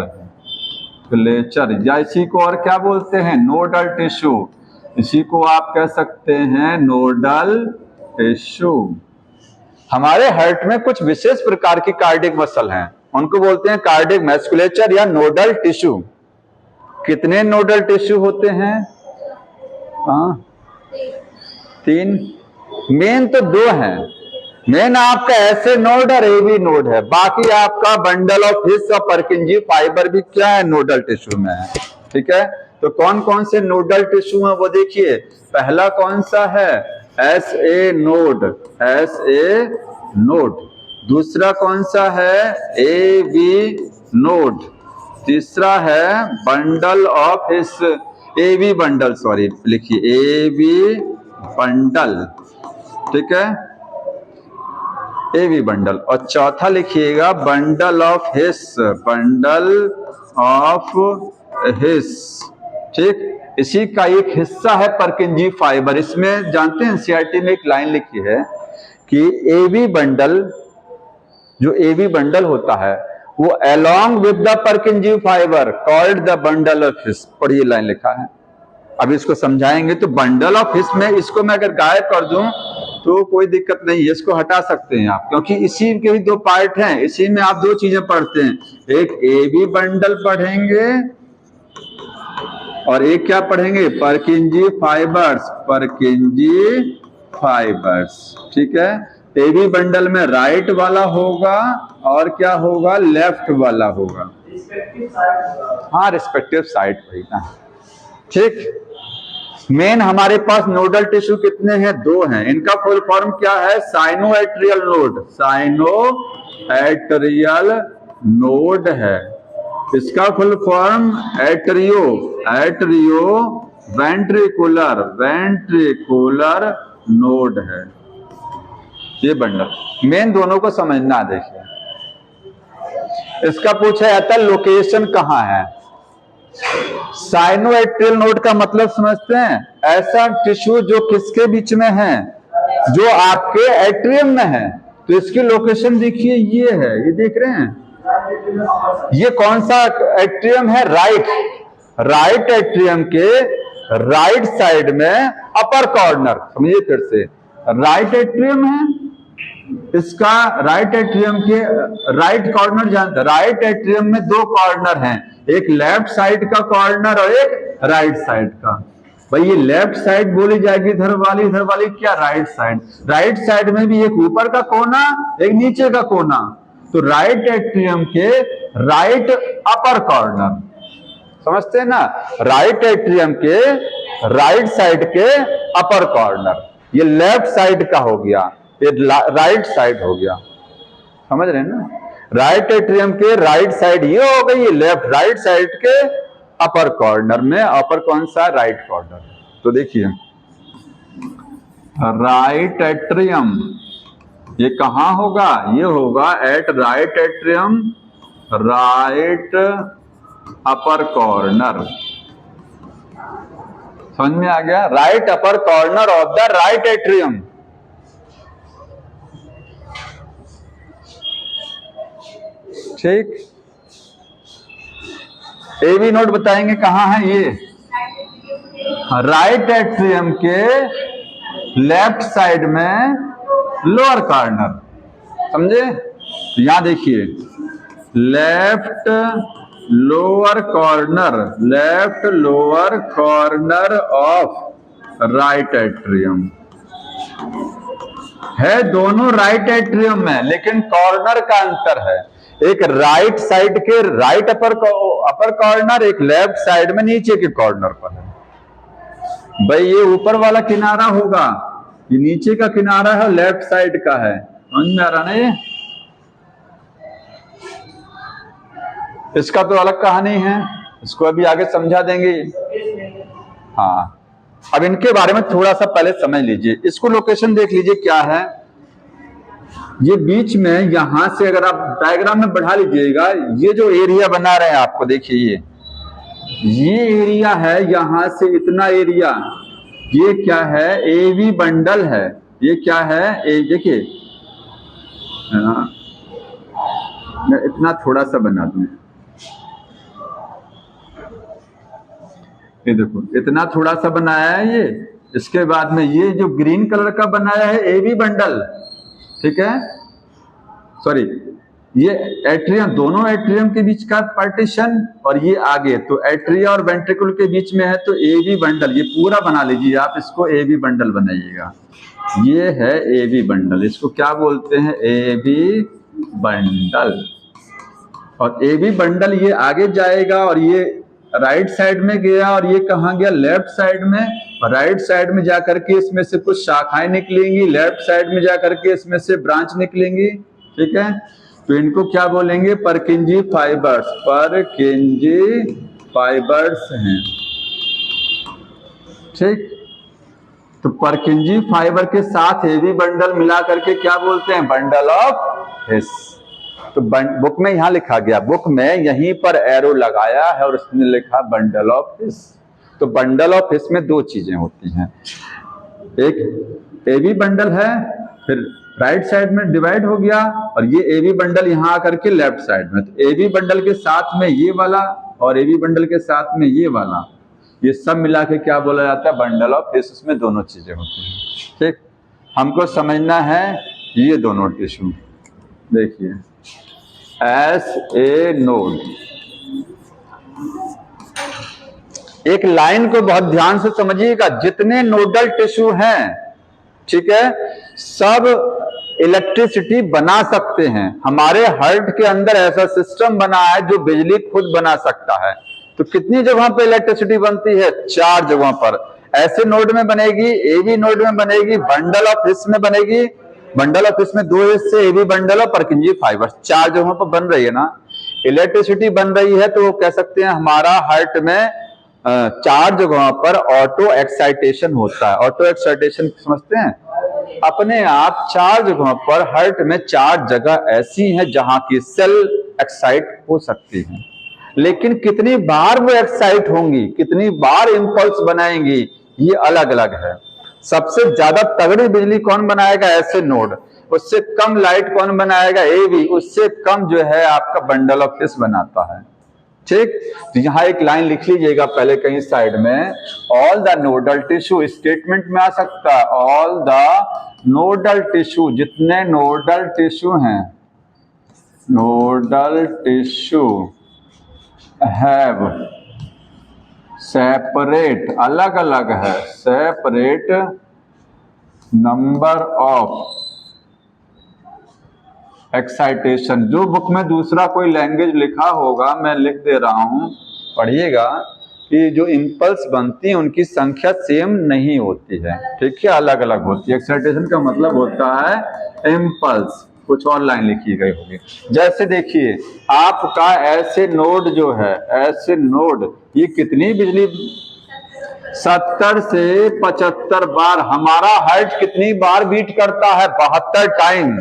Speaker 1: या इसी को और क्या बोलते हैं? Nodal tissue. इसी को आप कह सकते हैं नोडल टिश्यू। हमारे हार्ट में कुछ विशेष प्रकार की कार्डियक मसल हैं, उनको बोलते हैं कार्डियक मैस्कुलेचर या नोडल टिश्यू। कितने नोडल टिश्यू होते हैं? 3। मेन तो 2 हैं। मेन आपका ऐसे नोड और एवी नोड है, बाकी आपका बंडल ऑफ हिस और पर्किंजी फाइबर भी क्या है? नोडल टिश्यू में है। ठीक है, तो कौन कौन से नोडल टिश्यू हैं वो देखिए। पहला कौन सा है? SA node, SA node. दूसरा कौन सा है? AV node. तीसरा है bundle of his, AV bundle, sorry लिखिए AV बंडल। ठीक है, AV बंडल। और चौथा लिखिएगा bundle of his, bundle of हिस। ठीक, इसी का एक हिस्सा है पर्किंजी फाइबर। इसमें जानते हैं CRT में एक लाइन लिखी है कि AV बंडल, जो AV बंडल होता है वो along with the Purkinje fibre called the bundle of His. पढ़िए लाइन लिखा है, अब इसको समझाएंगे। तो बंडल ऑफ हिस में इसको मैं अगर गायब कर दूं तो कोई दिक्कत नहीं है, इसको हटा सकते हैं आप, क्योंकि इसी के ही 2 पार्ट हैं। इसी में आप 2 चीजें पढ़ते हैं, एक AV बंडल पढ़ेंगे और एक क्या पढ़ेंगे? पर्किंजी फाइबर्स, पर्किंजी फाइबर्स। ठीक है, AV बंडल में राइट वाला होगा और क्या होगा? लेफ्ट वाला होगा। हाँ, रिस्पेक्टिव साइड वही ना। ठीक, मेन हमारे पास नोडल टिश्यू कितने हैं? 2 हैं। इनका फुल फॉर्म क्या है? साइनोएट्रियल नोड, साइनोएट्रियल नोड है। इसका full form atrio, atrio ventricular, ventricular node है। ये बंडल मेन दोनों को समझना। देखिए, इसका पूछा जाता है लोकेशन कहाँ है। साइनोएट्रियल नोड का मतलब समझते हैं? ऐसा टिश्यू जो किसके बीच में है? जो आपके एट्रियम में है। तो इसकी लोकेशन देखिए, ये है, ये देख रहे हैं, ये कौन सा एट्रियम है? राइट। राइट एट्रियम के राइट साइड में अपर कॉर्नर, समझिए फिर से, राइट एट्रियम है, इसका राइट एट्रियम के राइट कॉर्नर जानते, राइट एट्रियम में दो कॉर्नर हैं, एक लेफ्ट साइड का कॉर्नर और एक राइट साइड का। भाई ये लेफ्ट साइड बोली जाएगी इधर वाली क्या, राइट साइड। राइट साइड में भी एक ऊपर का कोना, एक नीचे का कोना, तो राइट एट्रियम के राइट अपर कॉर्नर, समझते हैं ना, राइट एट्रियम के राइट साइड के अपर कॉर्नर, ये लेफ्ट साइड का हो गया, ये राइट साइड हो गया, समझ रहे हैं ना। राइट एट्रियम के राइट साइड ये हो गई, ये लेफ्ट राइट साइड के अपर कॉर्नर में, अपर कौन सा, राइट कॉर्नर। तो देखिए राइट एट्रियम ये कहां होगा, ये होगा at right atrium right upper corner, समझ में आ गया, right upper corner of the right atrium. ठीक, ए बी नोट बताएंगे कहां है ये, राइट एट्रियम के लेफ्ट साइड में लोअर कॉर्नर, समझे। यहां देखिए left lower corner, left lower corner of right atrium है, दोनों राइट एट्रियम में, लेकिन कॉर्नर का अंतर है, एक राइट साइड के राइट अपर कॉर्नर, एक लेफ्ट साइड में नीचे के कॉर्नर पर है। भाई ये ऊपर वाला किनारा होगा, ये नीचे का किनारा है, लेफ्ट साइड का है, समझ में आ रहा ना ये। इसका तो अलग कहानी है, इसको अभी आगे समझा देंगे। हाँ, अब इनके बारे में थोड़ा सा पहले समझ लीजिए, इसको लोकेशन देख लीजिए क्या है। ये बीच में यहां से अगर आप डायग्राम में बढ़ा लीजिएगा, ये जो एरिया बना रहे हैं आपको, देखिए ये एरिया है, यहां से इतना एरिया, ये क्या है, एवी बंडल है, ये क्या है, देखिए मैं इतना थोड़ा सा बना दूं, ये देखो इतना थोड़ा सा बनाया है ये, इसके बाद में ये जो ग्रीन कलर का बनाया है एवी बंडल, ठीक है, सॉरी ये एट्रियम, दोनों एट्रियम के बीच का पार्टीशन, और ये आगे तो एट्रिया और वेंट्रिकल के बीच में है, तो एवी बंडल, ये पूरा बना लीजिए आप, इसको एवी बंडल बनाइएगा, ये है एवी बंडल, इसको क्या बोलते हैं, एवी बंडल। और एवी बंडल ये आगे जाएगा, और ये राइट साइड में गया, और ये कहां गया, लेफ्ट साइड में, और राइट साइड में जाकर के इसमें से कुछ शाखाएं निकलेंगी, लेफ्ट साइड में जाकर के इसमें से ब्रांच निकलेंगी, ठीक है। तो इनको क्या बोलेंगे, परकिंजी फाइबर्स, परकिंजी फाइबर्स हैं, ठीक। तो परकिंजी फाइबर के साथ एवी बंडल मिला करके क्या बोलते हैं, बंडल ऑफ हिस। तो बुक में यहां लिखा गया, बुक में यहीं पर एरो लगाया है और उसने लिखा बंडल ऑफ हिस। तो बंडल ऑफ हिस में दो चीजें होती हैं, एक एवी बंडल है, फिर राइट साइड में डिवाइड हो गया, और ये एवी बंडल यहां आकर के लेफ्ट साइड में, तो एवी बंडल के साथ में ये वाला और एवी बंडल के साथ में ये वाला, ये सब मिला के क्या बोला जाता है, बंडल ऑफ हिस। उसमें दोनों चीजें होती हैं, ठीक। हमको समझना है ये दोनों टिश्यू, देखिए एस ए नोड, एक लाइन को बहुत ध्यान से समझिएगा, जितने नोडल टिश्यू हैं, ठीक है, सब इलेक्ट्रिसिटी बना सकते हैं। हमारे हार्ट के अंदर ऐसा सिस्टम बना है जो बिजली खुद बना सकता है। तो कितनी जगहों पर इलेक्ट्रिसिटी बनती है, 4 जगहों पर। ऐसे नोड में बनेगी, एवी नोड में बनेगी, बंडल ऑफ हिस में बनेगी, बंडल ऑफ हिस में 2 हिस्से, एवी बंडल और परकिंजी फाइबर, 4 जगहों पर बन रही है ना इलेक्ट्रिसिटी बन रही है। तो वो कह सकते हैं हमारा हार्ट में 4 जगहों पर ऑटो एक्साइटेशन होता है। ऑटो एक्साइटेशन समझते हैं, अपने आप 4 जगहों पर हार्ट में 4 जगह ऐसी हैं जहां की सेल एक्साइट हो सकती हैं, लेकिन कितनी बार वो एक्साइट होंगी, कितनी बार इंपल्स बनाएंगी, ये अलग अलग है। सबसे ज्यादा तगड़ी बिजली कौन बनाएगा, ऐसे नोड। उससे कम लाइट कौन बनाएगा, एवी। उससे कम जो है आपका बंडल ऑफ हिस बनाता है, ठीक, तो यहाँ एक लाइन लिख लीजिएगा पहले कहीं साइड में, all the nodal tissue, statement में आ सकता है ऑल द नोडल टिश्यू, जितने नोडल टिश्यू हैं, नोडल टिश्यू हैव सेपरेट, अलग अलग है, सेपरेट नंबर ऑफ एक्साइटेशन। जो बुक में दूसरा कोई लैंग्वेज लिखा होगा मैं लिख दे रहा हूं, पढ़िएगा कि जो इम्पल्स बनती है उनकी संख्या सेम नहीं होती है, ठीक है, अलग अलग होती है। एक्साइटेशन का मतलब होता है इम्पल्स। कुछ और लाइन लिखी गई होगी, जैसे देखिए आपका ऐसे नोड जो है, ऐसे नोड, ये कितनी बिजली 70 से 75 बार, हमारा हार्ट कितनी बार बीट करता है, 72 टाइम।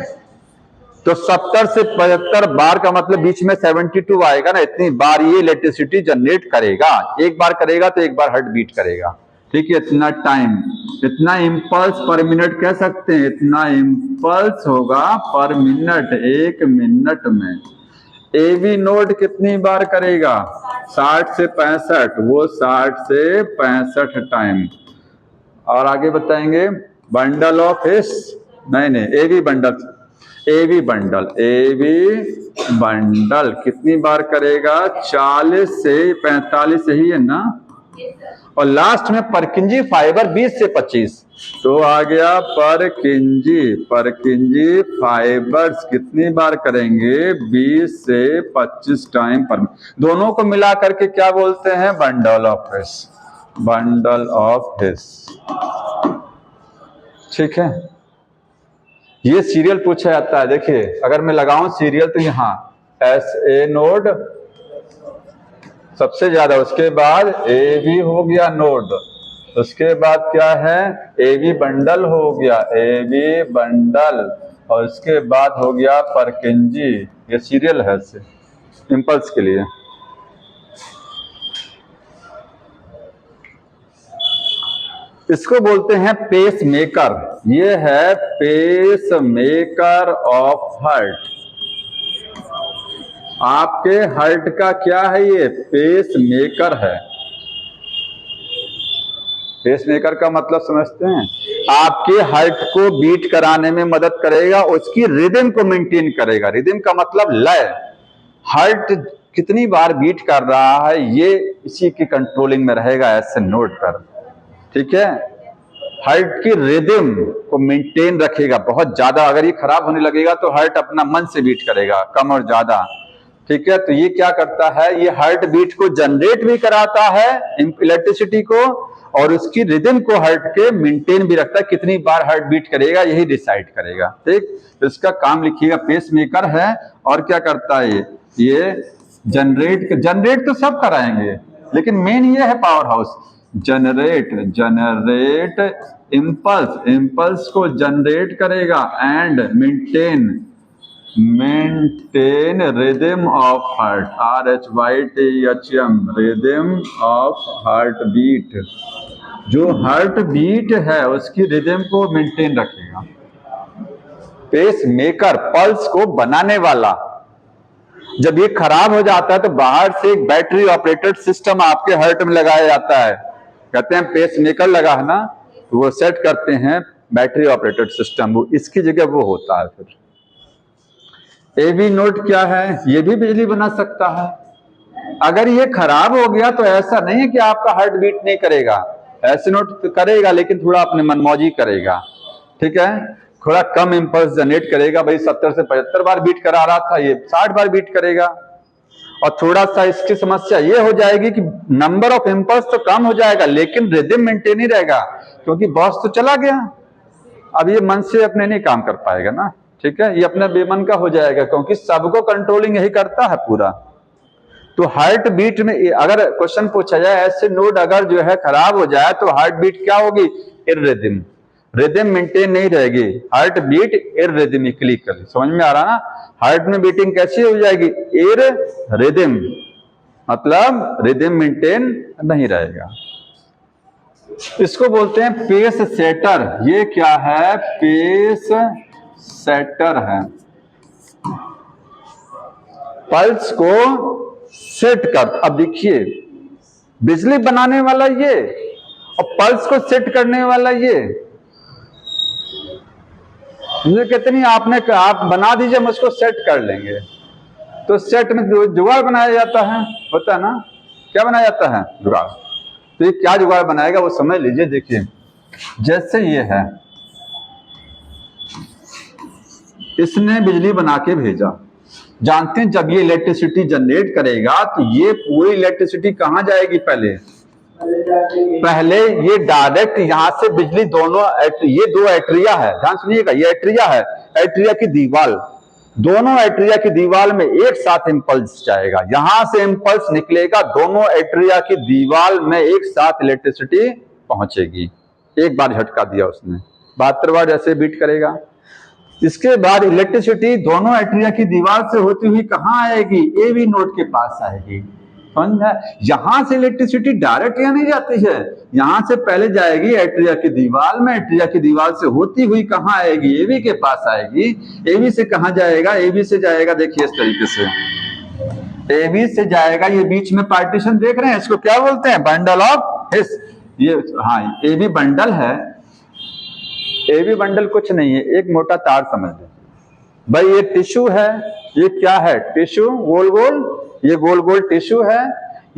Speaker 1: तो 70 से 75 बार का मतलब बीच में 72 आएगा ना, इतनी बार ये इलेक्ट्रिसिटी जनरेट करेगा। एक बार करेगा तो एक बार हार्ट बीट करेगा, ठीक है, इतना टाइम, इतना इम्पल्स पर मिनट कह सकते हैं, इतना इम्पल्स होगा पर मिनट, एक मिनट में। एवी नोड कितनी बार करेगा, 60 से 65, वो 60 से 65 टाइम। और आगे बताएंगे बंडल ऑफ हिस, नहीं AV bundle, AV bundle, AV bundle कितनी बार करेगा, 40 से 45 सही है ना। और लास्ट में परकिंजी फाइबर 20 से 25, तो आ गया परकिंजी, परकिंजी फाइबर्स कितनी बार करेंगे, 20 से 25 टाइम पर। दोनों को मिला करके क्या बोलते हैं, bundle of his, bundle of हिस, ठीक है। ये सीरियल पूछा जाता है, देखिए अगर मैं लगाऊं सीरियल तो यहाँ एस ए नोड सबसे ज्यादा, उसके बाद ए बी हो गया नोड, उसके बाद क्या है, ए बी बंडल हो गया, ए बी बंडल, और उसके बाद हो गया परकिंजी। ये सीरियल है इम्पल्स के लिए। इसको बोलते हैं पेस मेकर, ये है पेस मेकर ऑफ हार्ट। आपके हार्ट का क्या है, ये पेस मेकर है। पेस मेकर का मतलब समझते हैं, आपके हार्ट को बीट कराने में मदद करेगा, उसकी रिदम को मेंटेन करेगा। रिदम का मतलब लय, हार्ट कितनी बार बीट कर रहा है ये इसी की कंट्रोलिंग में रहेगा ऐसे नोड पर, ठीक है। हार्ट की रिदम को मेंटेन रखेगा, बहुत ज्यादा अगर ये खराब होने लगेगा तो हार्ट अपना मन से बीट करेगा, कम और ज्यादा, ठीक है। तो ये क्या करता है, ये हार्ट बीट को जनरेट भी कराता है इलेक्ट्रिसिटी को, और उसकी रिदम को हार्ट के मेंटेन भी रखता है, कितनी बार हार्ट बीट करेगा यही डिसाइड करेगा, ठीक। तो इसका काम लिखिएगा, पेस मेकर है। और क्या करता है ये जनरेट तो सब कराएंगे, लेकिन मेन ये है पावर हाउस, जनरेट इम्पल्स को जनरेट करेगा, and maintain rhythm of heart, RHYTHM, rhythm of heart beat. जो हार्ट बीट है उसकी रिदम को मेंटेन रखेगा। पेस मेकर, पल्स को बनाने वाला। जब ये खराब हो जाता है तो बाहर से एक बैटरी ऑपरेटेड सिस्टम आपके हार्ट में लगाया जाता है, कहते हैं पेस मेकर लगा है ना, तो वो सेट करते हैं बैटरी ऑपरेटेड सिस्टम, वो इसकी जगह वो होता है। फिर एवी नोड क्या है, ये भी बिजली बना सकता है। अगर ये खराब हो गया तो ऐसा नहीं है कि आपका हार्ट बीट नहीं करेगा, ऐसे नोड तो करेगा लेकिन थोड़ा अपने मनमौजी करेगा, ठीक है, थोड़ा कम इंपल्स जनरेट करेगा। भाई 70 से 75 बार बीट करा रहा था, ये 60 बार बीट करेगा। और थोड़ा सा इसकी समस्या ये हो जाएगी कि नंबर ऑफ इंपल्स तो कम हो जाएगा लेकिन रिदम मेंटेन ही रहेगा, क्योंकि बॉस तो चला गया, अब ये मन से अपने नहीं काम कर पाएगा ना, ठीक है, ये अपने बेमन का हो जाएगा, क्योंकि सबको कंट्रोलिंग यही करता है पूरा। तो हार्ट बीट में अगर क्वेश्चन पूछा जाए ऐसे नोड अगर जो है खराब हो जाए तो हार्ट बीट क्या होगी, इररिदम, रिदम मेंटेन नहीं रहेगी, हार्ट बीट इररिदमिकली कर। समझ में आ रहा ना, हार्ट में बीटिंग कैसी हो जाएगी, इररिदम, मतलब रिदम मेंटेन नहीं रहेगा। इसको बोलते हैं पेस सेटर। ये क्या है, पेस सेटर है, पल्स को सेट कर। अब देखिए बिजली बनाने वाला ये और पल्स को सेट करने वाला ये, मुझे कितनी आपने आप बना दीजिए, हम उसको सेट कर लेंगे। तो सेट में जुगाड़ बनाया जाता है, होता है ना, क्या बनाया जाता है? जुगाड़। तो ये क्या जुगाड़ बनाएगा वो समझ लीजिए। देखिए जैसे ये है, इसने बिजली बना के भेजा, जानते हैं जब ये इलेक्ट्रिसिटी जनरेट करेगा तो ये पूरी इलेक्ट्रिसिटी कहां जाएगी? पहले ये डायरेक्ट यहां से बिजली दोनों, ये दो एट्रिया है, ध्यान सुनिएगा, ये एट्रिया है, एट्रिया की दीवार, दोनों एट्रिया की दीवार में एक साथ इंपल्स जाएगा, यहां से इंपल्स निकलेगा, दोनों एट्रिया की दीवार में एक साथ इलेक्ट्रिसिटी पहुंचेगी। एक बार झटका दिया उसने, 72 बार ऐसे बीट करेगा। इसके बाद इलेक्ट्रिसिटी दोनों एट्रिया की दीवार से होती हुई कहां आएगी? एवी नोड के पास आएगी। यहां से इलेक्ट्रिसिटी डायरेक्ट यहां नहीं जाती है, यहां से पहले जाएगी एट्रिया की दीवार में, एट्रिया की दीवार से होती हुई कहां आएगी? एवी के पास आएगी। एवी से कहां जाएगा? एवी से जाएगा, देखिए इस तरीके से, एवी से जाएगा, ये बीच में पार्टीशन देख रहे हैं, इसको क्या बोलते हैं? बंडल ऑफ हिस। ये हाँ एवी बंडल है। एवी बंडल कुछ नहीं है, एक मोटा तार समझ लीजिए भाई। ये टिश्यू है, ये क्या है? टिश्यू, गोल गोल, ये गोल गोल टिश्यू है,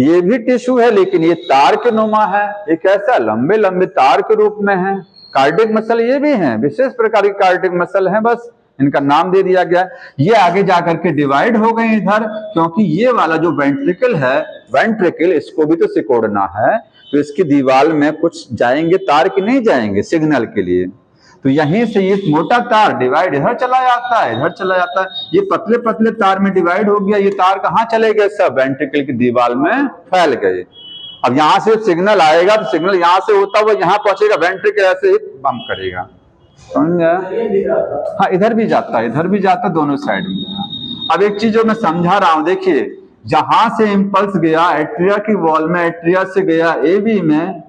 Speaker 1: ये भी टिश्यू है लेकिन ये तार के नुमा है। ये कैसा? लंबे लंबे तार के रूप में है। कार्डियक मसल ये भी है, विशेष प्रकार की कार्डियक मसल है, बस इनका नाम दे दिया गया। ये आगे जाकर के डिवाइड हो गए इधर, क्योंकि ये वाला जो वेंट्रिकल है, वेंट्रिकल इसको भी तो सिकोड़ना है, तो इसकी दीवार में कुछ जाएंगे तार की, नहीं जाएंगे सिग्नल के लिए, तो यहीं से ये मोटा तार डिवाइड इधर चला जाता है, इधर चला जाता है। ये पतले पतले तार में डिवाइड हो गया, ये तार कहां चले गए? सब वेंट्रिकल की दीवार में फैल गए। अब यहां से सिग्नल आएगा तो सिग्नल यहां से होता हुआ यहां पहुंचेगा, वेंट्रिकल ऐसे ही पंप करेगा, समझ गया? हाँ इधर भी जाता है, इधर भी जाता है, दोनों साइड में। अब एक चीज जो मैं समझा रहा हूं, देखिए जहां से इंपल्स गया एट्रिया की वॉल में, एट्रिया से गया एवी में,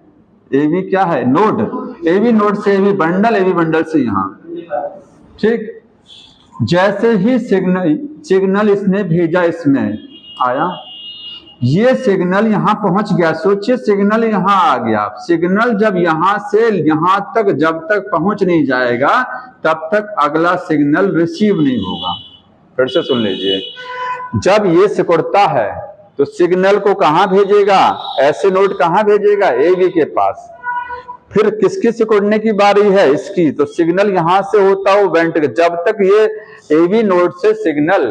Speaker 1: एवी क्या है? नोड, एवी नोड से एवी बंडल, एवी बंडल से यहां, ठीक। जैसे ही सिग्नल इसने भेजा, इसमें आया, ये सिग्नल यहां पहुंच गया, सोचिए सिग्नल यहां आ गया। सिग्नल जब यहां से यहां तक जब तक पहुंच नहीं जाएगा तब तक अगला सिग्नल रिसीव नहीं होगा। फिर से सुन लीजिए, जब ये सिकुड़ता है तो सिग्नल को कहां भेजेगा? ऐसे नोड कहां भेजेगा? एवी के पास। फिर किसकी सिकुड़ने की बारी है? इसकी। तो सिग्नल यहां से होता हो वेंट्रिकल, जब तक ये एवी नोड से सिग्नल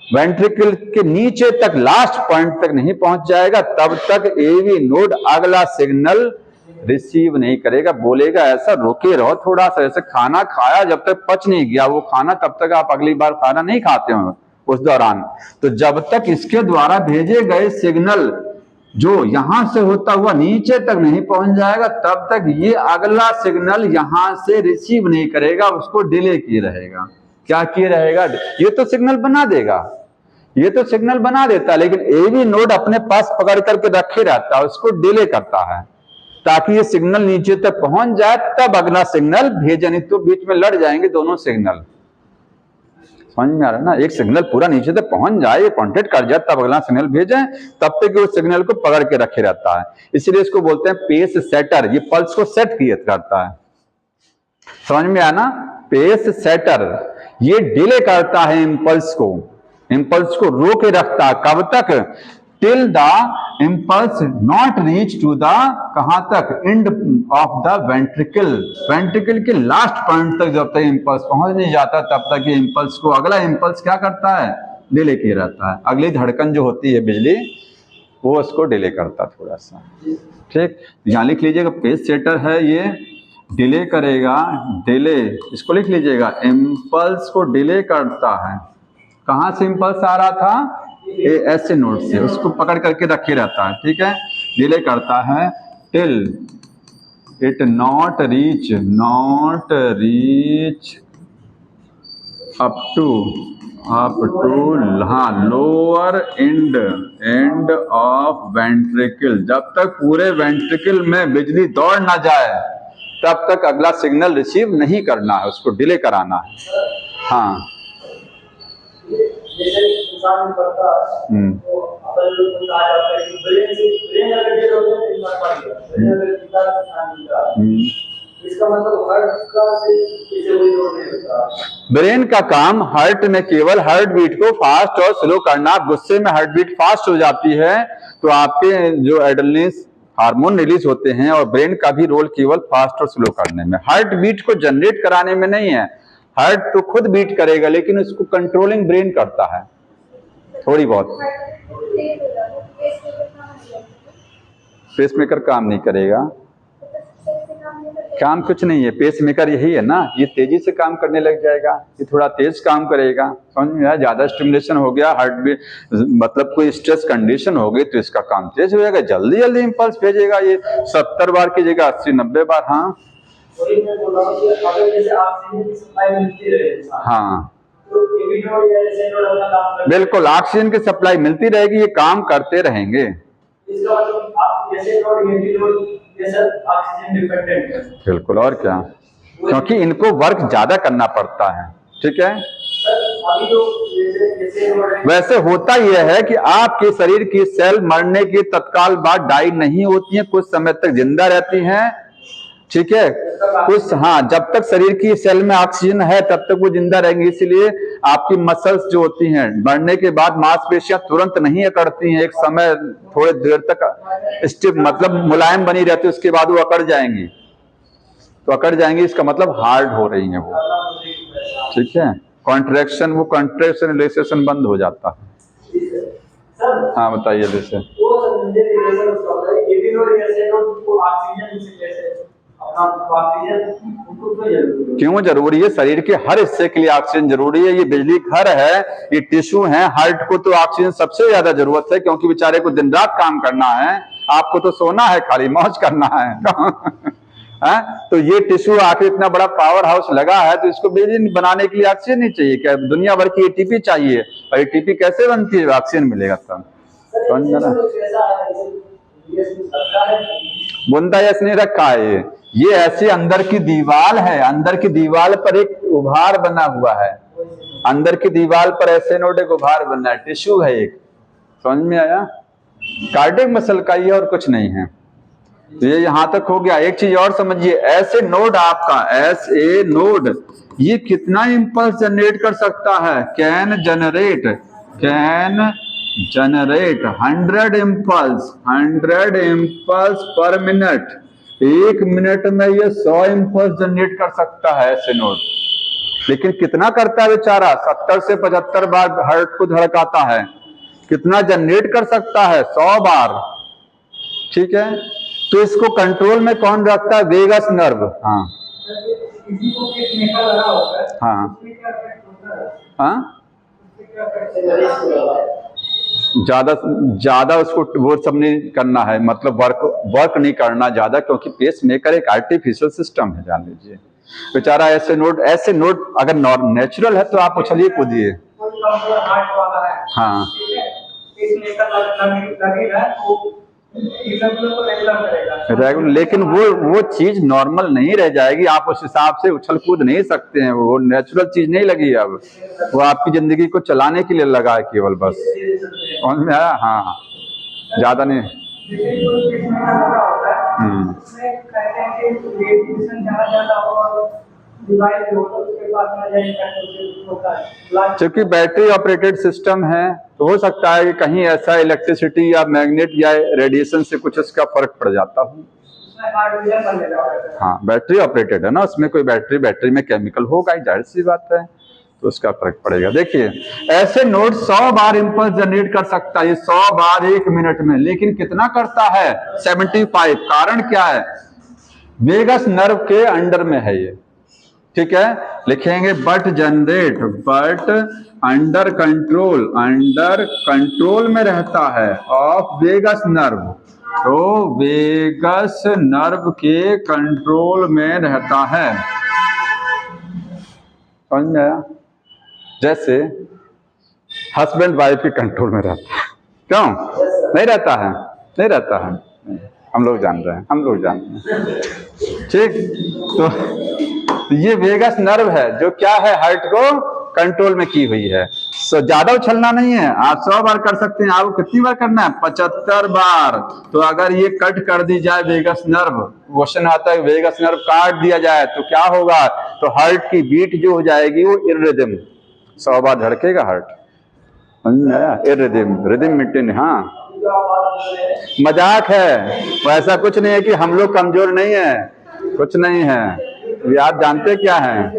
Speaker 1: वेंट्रिकल के नीचे तक, लास्ट पॉइंट तक नहीं पहुंच जाएगा, तब तक एवी नोड अगला सिग्नल रिसीव नहीं करेगा। बोलेगा ऐसा, रुके रहो थोड़ा सा, जैसे खाना खाया जब तक पच नहीं गया वो खाना, तब तक आप अगली बार खाना नहीं खाते हो उस दौरान। तो जब तक इसके द्वारा भेजे गए सिग्नल जो यहां से होता हुआ नीचे तक नहीं पहुंच जाएगा, तब तक ये अगला सिग्नल यहां से रिसीव नहीं करेगा, उसको डिले किए रहेगा। क्या किए रहेगा? ये तो सिग्नल बना देगा, ये तो सिग्नल बना देता है, लेकिन एवी नोड अपने पास पकड़ करके रखे रहता है, उसको डिले करता है ताकि ये सिग्नल नीचे तक पहुंच जाए, तब अगला सिग्नल भेजे, नहीं तो बीच में लड़ जाएंगे दोनों सिग्नल। समझ में आ रहा है ना? एक सिग्नल पूरा नीचे तक पहुंच जाए, ये कांटेक्ट कर जाए, तब अगला सिग्नल भेजें, तब तक उस सिग्नल को पकड़ के रखे रहता है। इसलिए इसको बोलते हैं पेस सेटर, ये पल्स को सेट किया करता है। समझ में आया ना? पेस सेटर ये डिले करता है इंपल्स को रोके रखता है। कब तक? Till the impulse not reach to the, कहां तक? End of the ventricle, ventricle के लास्ट पॉइंट तक जब तक इंपल्स पहुंच नहीं जाता, तब तक ये इंपल्स को, अगला इंपल्स क्या करता है? डिले किए रहता है। अगली धड़कन जो होती है बिजली, वो उसको डिले करता थोड़ा सा, ठीक। यहां लिख लीजिएगा, पेस सेटर है, ये डिले करेगा, डिले, इसको लिख लीजिएगा, इंपल्स को डिले करता है। कहां से इंपल्स आ रहा था? ऐसे नोड से, उसको पकड़ करके रखे रहता है, ठीक है। डिले करता है till it not reach up to हाँ लोअर एंड ऑफ वेंट्रिकल, जब तक पूरे वेंट्रिकल में बिजली दौड़ ना जाए तब तक अगला सिग्नल रिसीव नहीं करना है, उसको डिले कराना है। हाँ
Speaker 2: इंसान में पड़ता है तो अपन लोग कहा जाता है कि ब्रेन अगर डेड हो गया तो इंसान मर गया, ब्रेन अगर जीता तो इंसान जीता। इसका मतलब हार्ट का से किसी कोई रोल नहीं होता।
Speaker 1: ब्रेन का काम हार्ट में केवल हार्ट बीट को फास्ट और स्लो करना। गुस्से में हार्ट बीट फास्ट हो जाती है तो आपके जो एड्रेनलिन हार्मोन रिलीज होते हैं, और ब्रेन का भी रोल केवल फास्ट और स्लो करने में, हार्ट बीट को जनरेट कराने में नहीं है। हार्ट तो खुद बीट करेगा लेकिन उसको कंट्रोलिंग ब्रेन करता है थोड़ी बहुत। पेसमेकर काम नहीं करेगा, काम कुछ नहीं है। पेसमेकर यही है ना, ये तेजी से काम करने लग जाएगा, ये थोड़ा तेज काम करेगा, समझ में आया। ज्यादा स्टिमुलेशन हो गया हार्ट बीट, मतलब कोई स्ट्रेस कंडीशन हो गई तो इसका काम तेज हो जाएगा, जल्दी जल्दी इंपल्स भेजेगा। ये 70 बार की जगह 80-90 बार। हाँ हाँ बिल्कुल, ऑक्सीजन की सप्लाई मिलती रहेगी, ये काम करते रहेंगे। बिल्कुल, और क्या, क्योंकि इनको वर्क ज्यादा करना पड़ता है। ठीक है, वैसे होता यह है कि आपके शरीर की सेल मरने के तत्काल बाद डाई नहीं होती हैं, कुछ समय तक जिंदा रहती हैं। ठीक है, कुछ, हाँ, जब तक शरीर की सेल में ऑक्सीजन है तब तक वो जिंदा रहेंगी। इसलिए आपकी मसल्स जो होती हैं मरने के बाद मांसपेशियां तुरंत नहीं अकड़ती हैं, एक समय थोड़े देर तक स्टिफ मतलब मुलायम बनी रहती है, उसके बाद वो अकड़ जाएंगी। तो अकड़ जाएंगी इसका मतलब हार्ड हो रही है वो। ठीक है, कॉन्ट्रैक्शन, वो कॉन्ट्रैक्शन रिलैक्सेशन बंद हो जाता है। हाँ बताइए। जैसे क्यों जरूरी है? शरीर के हर हिस्से के लिए ऑक्सीजन जरूरी है। ये बिजली घर है, ये टिश्यू है, हार्ट को तो ऑक्सीजन सबसे ज्यादा जरूरत है, क्योंकि बेचारे को दिन रात काम करना है, आपको तो सोना है, खाली मौज करना है। है? तो ये टिश्यू आखिर इतना बड़ा पावर हाउस लगा है तो इसको बिजली बनाने के लिए ऑक्सीजन नहीं चाहिए क्या? दुनिया भर की एटीपी चाहिए, और एटीपी कैसे बनती है? ऑक्सीजन मिलेगा तब। बुंदा यस नहीं रखा है, ये ऐसे अंदर की दीवार है, अंदर की दीवार पर एक उभार बना हुआ है, अंदर की दीवार पर ऐसे नोड एक उभार बना है, टिश्यू है एक। समझ में आया? कार्डियक मसल का ये और कुछ नहीं है। तो ये यहां तक हो गया। एक चीज और समझिए, ऐसे नोड आपका ऐसे नोड ये कितना इंपल्स जनरेट कर सकता है? कैन जनरेट 100 इम्पल्स पर मिनट। एक मिनट में ये 100 इम्पल्स जनरेट कर सकता है ऐसे नोड। लेकिन कितना करता है बेचारा? 70 से 75 बार हार्ट को धड़काता है। कितना जनरेट कर सकता है? 100 बार। ठीक है, तो इसको कंट्रोल में कौन रखता है? Vagus nerve. हाँ हाँ हाँ, ज्यादा उसको वो सब नहीं करना है, मतलब वर्क नहीं करना ज्यादा, क्योंकि पेस मेकर एक आर्टिफिशियल सिस्टम है, जान लीजिए। बेचारा ऐसे नोड अगर नेचुरल है तो आप उछलिए कूदिए। हाँ रेगुलर, लेकिन वो चीज नॉर्मल नहीं रह जाएगी, आप उस हिसाब से उछल कूद नहीं सकते हैं, वो नेचुरल चीज नहीं लगी। अब वो आपकी जिंदगी को चलाने के लिए लगा है केवल, बस। समझ में आया? हाँ, ज्यादा नहीं। क्योंकि बैटरी ऑपरेटेड सिस्टम है तो हो सकता है कि कहीं ऐसा इलेक्ट्रिसिटी या मैग्नेट या रेडिएशन से कुछ इसका फर्क पड़ जाता हो। हाँ, बैटरी ऑपरेटेड है ना, उसमें कोई बैटरी में केमिकल होगा, जाहिर सी बात है, तो उसका फर्क पड़ेगा। देखिए, ऐसे नोड 100 बार इंपल्स जनरेट कर सकता है, 100 बार एक मिनट में। लेकिन कितना करता है? 75। कारण क्या है? वेगस नर्व के अंडर में है ये। ठीक है, लिखेंगे but generate, but under control में रहता है ऑफ वेगस नर्व। तो वेगस नर्व के कंट्रोल में रहता है। समझ में आया? जैसे हस्बैंड वाइफ के कंट्रोल में रहता है, क्यों नहीं रहता है? नहीं रहता है, हम लोग जान रहे हैं। ठीक, तो ये वेगस नर्व है जो क्या है? हार्ट को कंट्रोल में की हुई है। ज्यादा उछलना नहीं है, आप 100 बार कर सकते हैं। आपको कितनी बार करना है? 75 बार। तो अगर ये कट कर दी जाए वेगस नर्व, क्वेश्चन आता है वेगस नर्व काट दिया जाए तो क्या होगा? तो हार्ट की बीट जो हो जाएगी वो इर्रिदम, 100 बार धड़केगा हार्ट। इर्रिदम, रिदम मेंटेन। हाँ,
Speaker 2: जो आप बात कर रहे हैं
Speaker 1: मजाक है, वो ऐसा कुछ नहीं है कि हम लोग कमजोर नहीं है, कुछ नहीं है। ये आप जानते क्या है,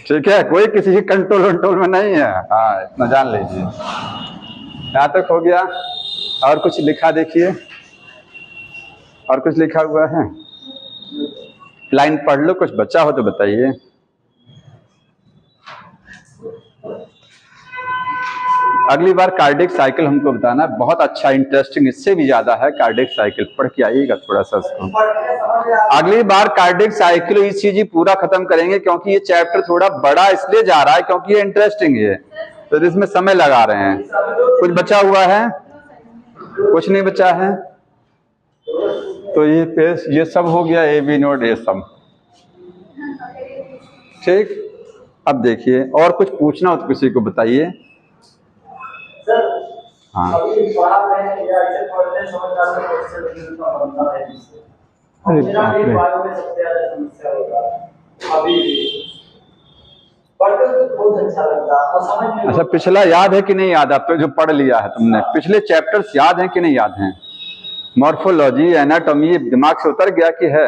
Speaker 1: ठीक है? कोई किसी की कंट्रोल में नहीं है। हाँ, इतना जान लीजिए। यहाँ तक हो गया। और कुछ लिखा देखिए, और कुछ लिखा हुआ है? लाइन पढ़ लो, कुछ बचा हो तो बताइए। अगली बार कार्डिक साइकिल हमको बताना, बहुत अच्छा इंटरेस्टिंग, इससे भी ज्यादा है कार्डिक साइकिल। पढ़ के आइएगा थोड़ा सा उसको। अगली बार कार्डिक साइकिल ईसीजी पूरा खत्म करेंगे, क्योंकि ये चैप्टर थोड़ा बड़ा इसलिए जा रहा है क्योंकि ये इंटरेस्टिंग है, तो इसमें समय लगा रहे हैं। कुछ बचा हुआ है? कुछ नहीं बचा है। तो ये सब हो गया, ए बी नोट, ये सब ठीक। अब देखिए, और कुछ पूछना हो तो किसी को बताइए।
Speaker 2: सर,
Speaker 1: हाँ,
Speaker 2: अभी पढ़ा मैंने या ऐसे पढ़ते हैं समझदार में क्वेश्चन का बनता है इससे।
Speaker 1: अरे
Speaker 2: मेरा
Speaker 1: बाप
Speaker 2: भी
Speaker 1: रे।
Speaker 2: बायो में सबसे ज्यादा समस्या होता है अभी भी। पढ़ते तो बहुत अच्छा लगता है और समझ में।
Speaker 1: अच्छा, पिछला याद है कि नहीं याद? आपको जो पढ़ लिया है तुमने, पिछले चैप्टर्स याद हैं कि नहीं याद हैं? मॉर्फोलॉजी, एनाटॉमी दिमाग से उतर गया कि है?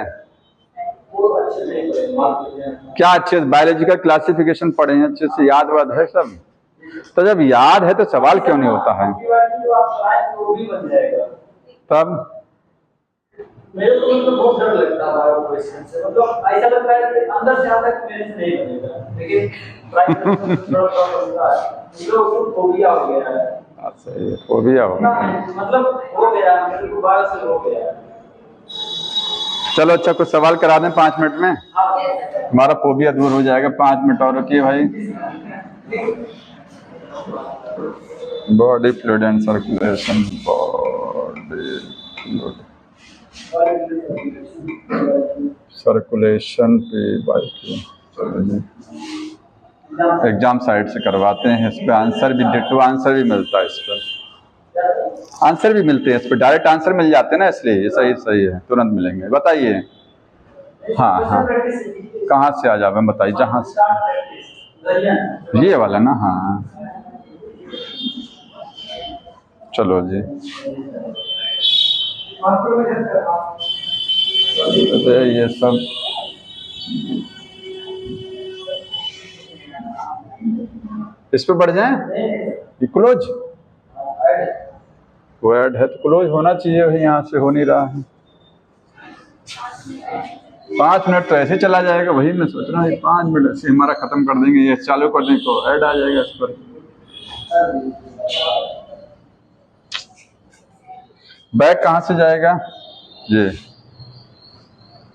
Speaker 2: वो अच्छे नहीं पढ़े।
Speaker 1: क्या अच्छे बायोलॉजिकल क्लासिफिकेशन पढ़े हैं, अच्छे से याद वाद है सब? तो जब याद है तो सवाल क्यों नहीं होता है?
Speaker 2: जो आप पढ़ाएं वो भी बन जाएगा।
Speaker 1: तब
Speaker 2: मेरे को तो बहुत डर लगता है बायो क्वेश्चन से, मतलब ऐसा लगता है कि अंदर से आता है मेरे से नहीं बनेगा, लेकिन ट्राई करके थोड़ा बनता है। तो फोबिया हो गया है।
Speaker 1: अच्छा, ये फोबिया हो गया,
Speaker 2: मतलब हो गया मेरे को, बायो से हो गया।
Speaker 1: चलो अच्छा, कुछ सवाल करा दें 5 मिनट में, हमारा फोबिया दूर हो जाएगा। 5 मिनट और रुकिए भाई। Body fluid and circulation, body fluid circulation पे बाई, एग्जाम साइड से करवाते हैं। इस पे आंसर भी, डिट्टो आंसर भी मिलता है, इस पर आंसर भी मिलते हैं, इस पर डायरेक्ट आंसर मिल जाते हैं ना, इसलिए ये सही है, तुरंत मिलेंगे। बताइए। हाँ हाँ, कहाँ से आ जावे बताइए, जहाँ से, ये वाला ना? हाँ चलो जी। अरे ये सब इस पे बढ़ जाए, क्लोज वो ऐड है तो क्लोज होना चाहिए, यहाँ से हो नहीं रहा है। 5 मिनट तो ऐसे चला जाएगा, वही मैं सोच रहा हूँ 5 मिनट ऐसे हमारा खत्म कर देंगे, ये चालू कर देंगे तो ऐड आ जाएगा इस पर। बैक कहाँ से जाएगा? ये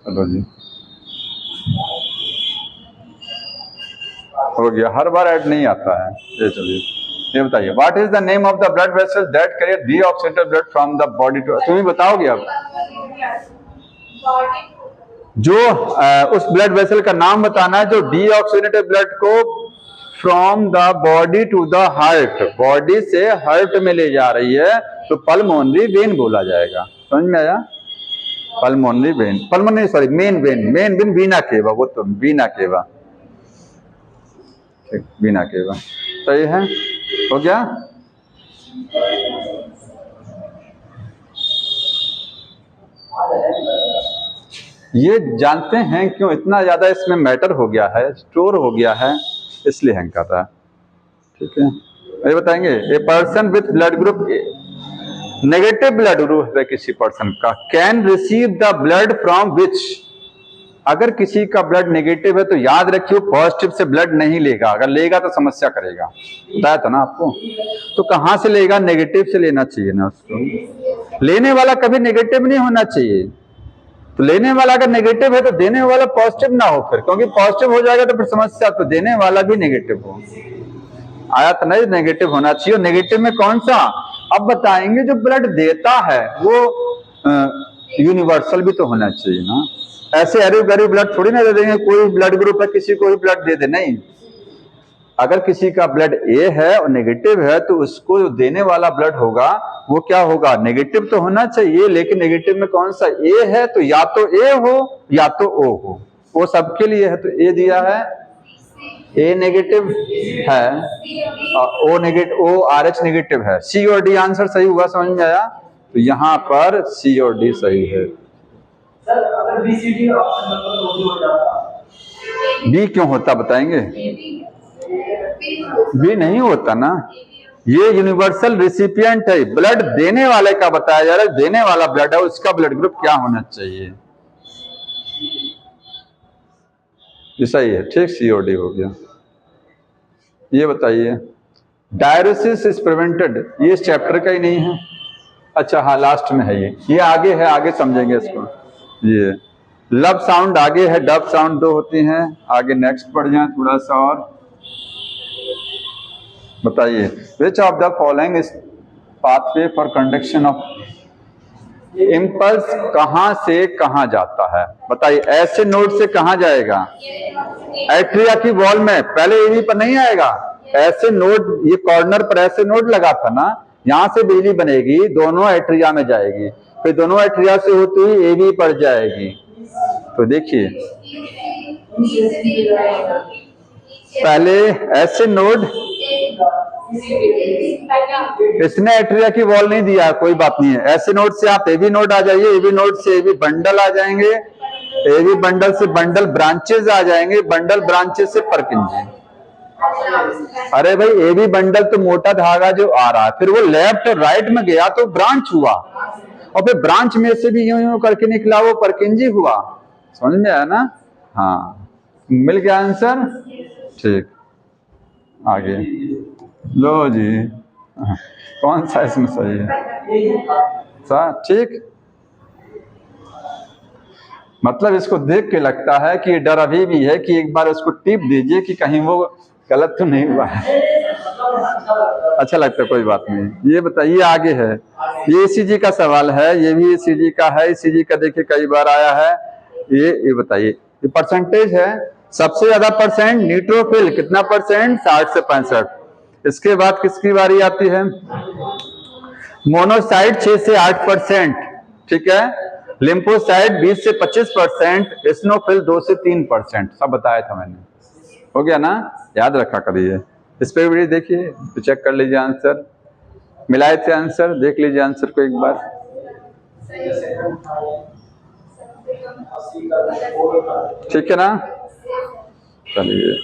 Speaker 1: चलो जी, हो गया। हर बार ऐड नहीं आता है ये। चलिए, ये बताइए, what is the name of the blood vessel that carry deoxygenated blood from the body to, तुम ही बताओगे अब। जो उस ब्लड वेसल का नाम बताना है जो डीऑक्सीडेटेड ब्लड को from the body to the heart, body से हार्ट में ले जा रही है, तो पल्मोनरी वेन बोला जाएगा। समझ में आया? Pulmonary vein, pulmonary sorry main vein Veena केवा, वो तो वीना केवा, वीना केवा सही है। हो गया। ये जानते हैं क्यों इतना ज्यादा इसमें मैटर हो गया है, स्टोर हो गया है, इसलिए हैंग कर रहा है। ठीक है, ये बताएंगे। A person with blood group, negative blood group है किसी पर्सन का, can receive the blood from which, अगर किसी का ब्लड नेगेटिव है तो याद रखिए पॉजिटिव से ब्लड नहीं लेगा, अगर लेगा तो समस्या करेगा, बताया था ना आपको। तो कहाँ से लेगा? नेगेटिव से लेना चाहिए ना उसको। लेने वाला कभी नेगेटिव नहीं होना चाहिए, तो लेने वाला अगर नेगेटिव है तो देने वाला पॉजिटिव ना हो फिर, क्योंकि पॉजिटिव हो जाएगा तो फिर समस्या, तो देने वाला भी नेगेटिव हो। आया तो नहीं, नेगेटिव होना चाहिए। नेगेटिव में कौन सा? अब बताएंगे। जो ब्लड देता है वो यूनिवर्सल भी तो होना चाहिए ना, ऐसे अरे गरीब ब्लड थोड़ी ना दे देंगे, कोई ब्लड ग्रुप है किसी को भी ब्लड दे दे, नहीं। अगर किसी का ब्लड ए है और नेगेटिव है तो उसको जो देने वाला ब्लड होगा वो क्या होगा, नेगेटिव तो होना चाहिए, लेकिन नेगेटिव में कौन सा, ए है तो या तो ए हो या तो ओ हो, वो सबके लिए है, तो ए दिया है, ए नेगेटिव है और O negative, O R H negative है, सी और डी आंसर सही हुआ, समझ में आया? तो यहाँ पर सी और डी सही है।
Speaker 2: सर अगर बीसीडी ऑप्शन नंबर 2 हो जाता,
Speaker 1: बी क्यों होता बताएंगे? बी नहीं होता ना, ये यूनिवर्सल रिसिपिएंट है, ब्लड देने वाले का बताया जा रहा है, देने वाला ब्लड है उसका ब्लड ग्रुप क्या होना चाहिए, ये सही है, ठीक, सीओडी हो गया। ये बताइए, डायलिसिस इज प्रिवेंटेड, ये इस चैप्टर का ही नहीं है, अच्छा हाँ लास्ट में है, ये आगे है, आगे समझेंगे इसको। ये लब साउंड आगे है, डब साउंड 2 होती हैं, आगे नेक्स्ट पढ़ जाए थोड़ा सा और बताइए, which of the following is pathway for conduction of impulse, कहां से कहां जाता है बताइए, ऐसे नोड से कहां जाएगा, एट्रिया की वॉल में, पहले एवी पर नहीं आएगा, ऐसे नोड, ये कॉर्नर पर ऐसे नोड लगा था ना, यहां से बिजली बनेगी, दोनों एट्रिया में जाएगी, फिर दोनों एट्रिया से होती हुई एवी पर जाएगी। तो देखिए पहले ऐसे नोड, इसने एट्रिया की वॉल नहीं दिया, कोई बात नहीं है, ऐसे नोड से आप एवी नोड आ जाइए, एवी नोड से एवी बंडल आ जाएंगे, एवी बंडल से बंडल ब्रांचेस आ जाएंगे, बंडल ब्रांचेस से परकिंजी। अरे भाई एवी बंडल तो मोटा धागा जो आ रहा है, फिर वो लेफ्ट और राइट में गया तो ब्रांच हुआ, और फिर ब्रांच में से भी यूं यूं करके निकला, वो परकिंजी हुआ, समझ में आया ना? हाँ, मिल गया आंसर, ठीक, आगे लो जी, कौन सा इसमें सही है, ठीक, मतलब इसको देख के लगता है कि डर अभी भी है कि एक बार उसको टिप दीजिए कि कहीं वो गलत तो नहीं हुआ है, अच्छा लगता है, कोई बात नहीं। ये बताइए आगे है, ये ईसीजी का सवाल है, ये भी ईसीजी का है, ईसीजी का देखिए कई बार आया है, ये बताइए, ये परसेंटेज है, सबसे ज्यादा परसेंट न्यूट्रोफिल, कितना परसेंट, 60 से 65, इसके बाद किसकी बारी आती है, मोनोसाइट 6 से 8%, ठीक है, लिम्फोसाइट 20 से 25%, एसिनोफिल 2 से 3%, सब बताया था मैंने, हो गया ना, याद रखा करिए। इस पे भी देखिए, तो चेक कर लीजिए आंसर, मिलाए थे आंसर, देख लीजिए आंसर को एक बार, ठीक है ना, चलिए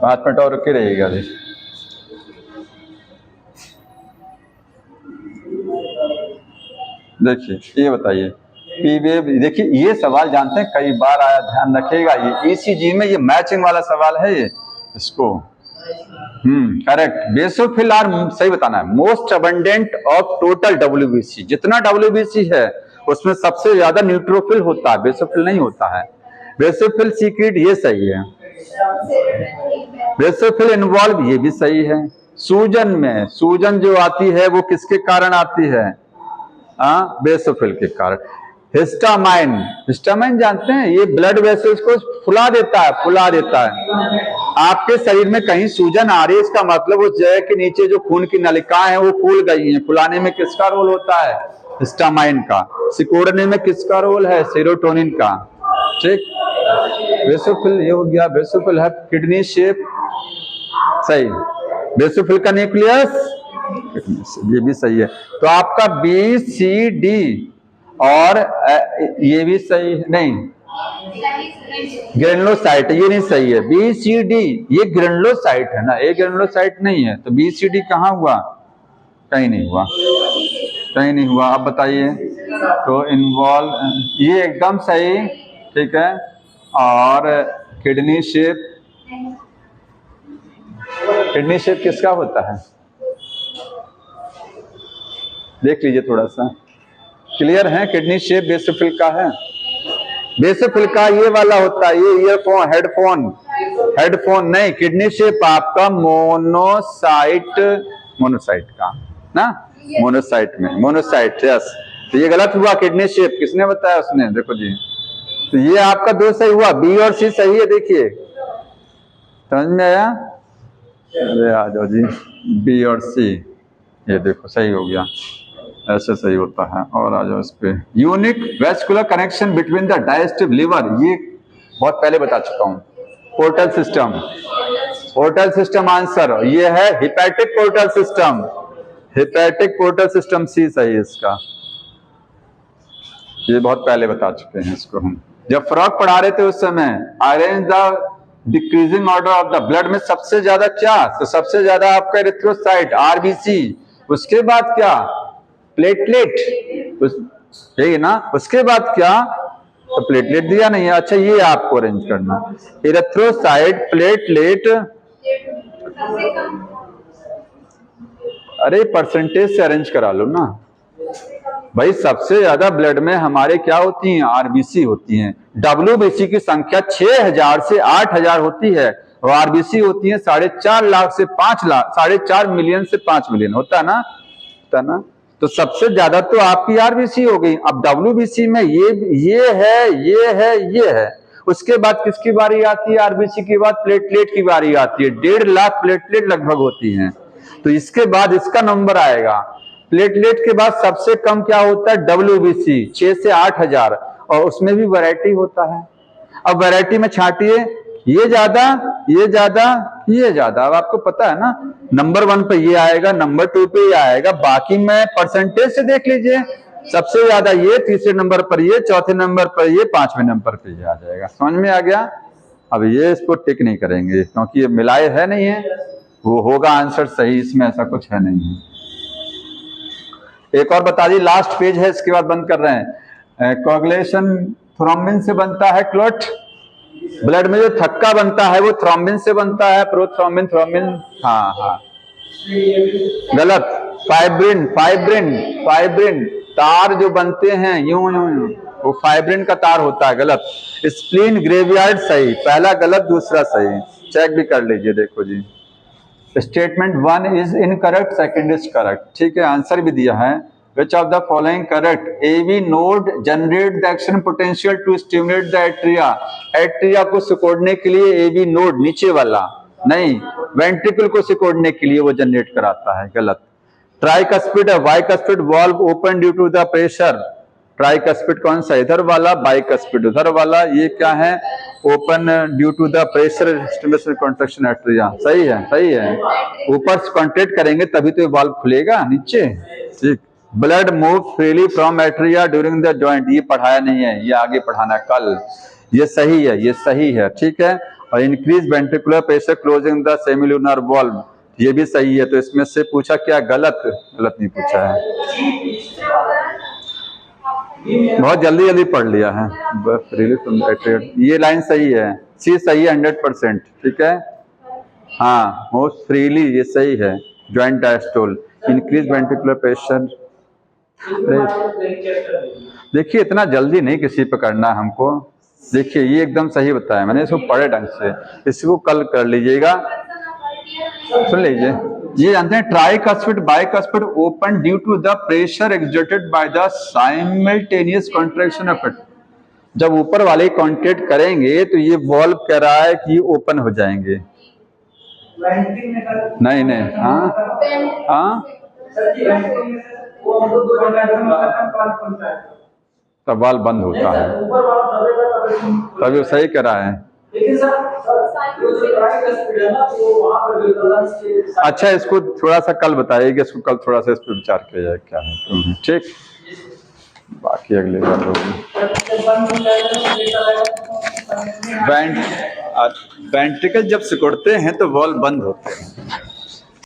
Speaker 1: 5 मिनट और रुके रहिएगा जी। देखिए ये बताइए, पी वेव, देखिए ये सवाल जानते हैं कई बार आया, ध्यान रखिएगा, ये ईसीजी में ये मैचिंग वाला सवाल है, ये इसको करेक्ट, बेसोफिल आर, सही बताना है, most abundant of total WBC, जितना डब्ल्यूबीसी है उसमें सबसे ज्यादा न्यूट्रोफिल होता है, बेसोफिल नहीं होता है, बेसोफिल सीक्रेट, ये सही है, बेसोफिल इन्वॉल्व, ये भी सही है, सूजन में, सूजन जो आती है वो किसके कारण आती है, बेसोफिल के कारण, हिस्टामाइन, हिस्टामाइन जानते हैं, ये ब्लड वेसल्स को फुला देता है, फुला देता है, आपके शरीर में कहीं सूजन आ रही है, इसका मतलब उस जगह के नीचे जो खून की नलिकाएं हैं वो फूल गई हैं, फुलाने में किसका रोल होता है, हिस्टामाइन का, सिकोड़ने में किसका रोल है, सेरोटोनिन का, ठीक, बेसोफिल ये हो गया, बेसोफिल है किडनी शेप, सही, बेसोफिल का न्यूक्लियस, ये भी सही है, तो आपका बी सी डी और ये भी सही है, नहीं ग्रेनुलोसाइट, ये नहीं सही है, बी सी डी ये ग्रेनुलोसाइट है ना, ये ग्रेनुलोसाइट नहीं है, तो बी सी डी कहाँ हुआ, कहीं नहीं हुआ, कहीं नहीं हुआ, अब बताइए, तो इन्वॉल्व, ये एकदम सही, ठीक है, और किडनी शेप, किडनी शेप किसका होता है, देख लीजिए थोड़ा सा, क्लियर है, किडनी शेप बेसोफिल का है, बेसोफिल का ये वाला होता है, ये ईयरफोन, हेडफोन, हेडफोन नहीं, किडनी शेप आपका मोनोसाइट, मोनोसाइट का ना, मोनोसाइट में, मोनोसाइट, यस, तो ये गलत हुआ, किडनी शेप किसने बताया, उसने, देखो जी, तो ये आपका दो सही हुआ, बी और सी सही है। देखिए समझ में आया? अरे आ जाओ जी, बी और सी, ये देखो सही हो गया, ऐसे सही होता है। और आ जाओ इस पे, unique vascular connection between the digestive liver, ये बहुत पहले बता चुका हूं। Portal system, portal system answer ये है hepatic portal system, hepatic portal system C सही है इसका, ये बहुत पहले बता चुके हैं इसको हम जब फ्रॉक पढ़ा रहे थे उस समय। Arrange the decreasing order of the blood में सबसे ज्यादा क्या, तो सबसे ज्यादा आपका एरिथ्रोसाइट आरबीसी, उसके बाद क्या प्लेटलेट, यही ना, उसके बाद क्या, तो प्लेटलेट दिया नहीं है। अच्छा ये आपको अरेंज करना, एरिथ्रोसाइट प्लेटलेट, अरे परसेंटेज से अरेंज करा लो ना भाई। सबसे ज्यादा ब्लड में हमारे क्या होती हैं, आरबीसी होती हैं। डब्ल्यूबीसी की संख्या 6000 से 8000 होती है और आरबीसी होती है 4.5 लाख से 5 लाख, 4.5 मिलियन से 5 मिलियन, होता है ना, होता है ना। तो सबसे ज्यादा तो आपकी आरबीसी हो गई। अब डब्ल्यूबीसी में ये है, उसके बाद किसकी बारी आती है, आरबीसी के बाद प्लेटलेट की बारी आती है। 1.5 लाख प्लेटलेट लगभग होती हैं, तो इसके बाद इसका नंबर आएगा। प्लेटलेट के बाद सबसे कम क्या होता है, डब्ल्यूबीसी 6 से 8000, और उसमें भी वैरायटी होता है। अब वैरायटी में छांटिए, ये ज्यादा, ये ज्यादा, ये ज्यादा। अब आपको पता है ना, नंबर 1 पे ये आएगा, नंबर 2 पे ये आएगा, बाकी में परसेंटेज से देख लीजिए। सबसे ज्यादा ये, तीसरे नंबर पर ये, चौथे नंबर पर ये, पांचवें नंबर पर ये आ जाएगा। समझ में आ गया? अब ये इसको टिक नहीं करेंगे क्योंकि ये मिलाए है नहीं है, वो होगा आंसर सही, इसमें ऐसा कुछ है नहीं है। एक और बता दी, लास्ट पेज है, इसके बाद बंद कर रहे हैं। कोगुलेशन थ्रोम्बिन से बनता है क्लॉट, ब्लड में जो थक्का बनता है वो थ्रोम्बिन से बनता है, प्रोथ्रोम्बिन, थ्रोम्बिन, हाँ हाँ गलत। फाइब्रिन, फाइब्रिन, फाइब्रिन तार जो बनते हैं यूं यूं यूं, वो फाइब्रिन का तार होता है, गलत। स्प्लीन ग्रेवियार्ड सही, पहला गलत दूसरा सही, चेक भी कर लीजिए। देखो जी, statement 1 is incorrect, second is correct, ठीक है। आंसर भी दिया है, which of the following correct, AV node generate the action potential to stimulate the atria, atria को सिकोड़ने के लिए AV node नीचे वाला नहीं, वेंट्रिकल को सिकोड़ने के लिए वो जनरेट कराता है, गलत। ट्राइकस्पिड है, bicuspid valve open due to the pressure, tricuspid कौन सा, इधर वाला, बाइकस्पिड उधर वाला, ये क्या है, open due to the pressure stimulation contraction atria, सही है, सही है। ऊपर से कॉन्ट्रैक्ट करेंगे तभी तो ये वाल्व खुलेगा, नीचे, ठीक। Blood move freely from atria during the joint, ये पढ़ाया नहीं है, ये आगे पढ़ाना है कल, ये सही है, ये सही है, ठीक है। और increase ventricular pressure closing the semilunar valve, ये भी सही है। तो इसमें से पूछा क्या, गलत, गलत नहीं पूछा है, बहुत जल्दी जल्दी पढ़ लिया है। फ्रीली फ्रॉम एट्रिया, ये लाइन सही है, सी सही है 100%, ठीक है। हाँ मोस्ट फ्रीली, ये सही है। Joint diastole, increase ventricular pressure, देखिए इतना जल्दी नहीं किसी पे करना है हमको। देखिए ये एकदम सही बताया मैंने, इसको पढ़े ढंग से, इसको कल कर लीजिएगा। सुन लीजिए, ये जानते हैं tricuspid bicuspid open due to the pressure exerted by the simultaneous contraction of it. जब ऊपर वाले कॉन्ट्रैक्ट करेंगे तो ये वॉल्व कह रहा है कि ओपन हो जाएंगे। नहीं नहीं, हाँ हाँ, तब वाल्व बंद होता है, तभी वो सही कह रहा है। अच्छा इसको थोड़ा सा कल बताइएगा, इसको कल थोड़ा सा इस पर विचार किया जाए क्या है, ठीक। बाकी अगले बार होगी। वेंट्रिकल जब सिकुड़ते हैं तो वॉल्व बंद होते हैं।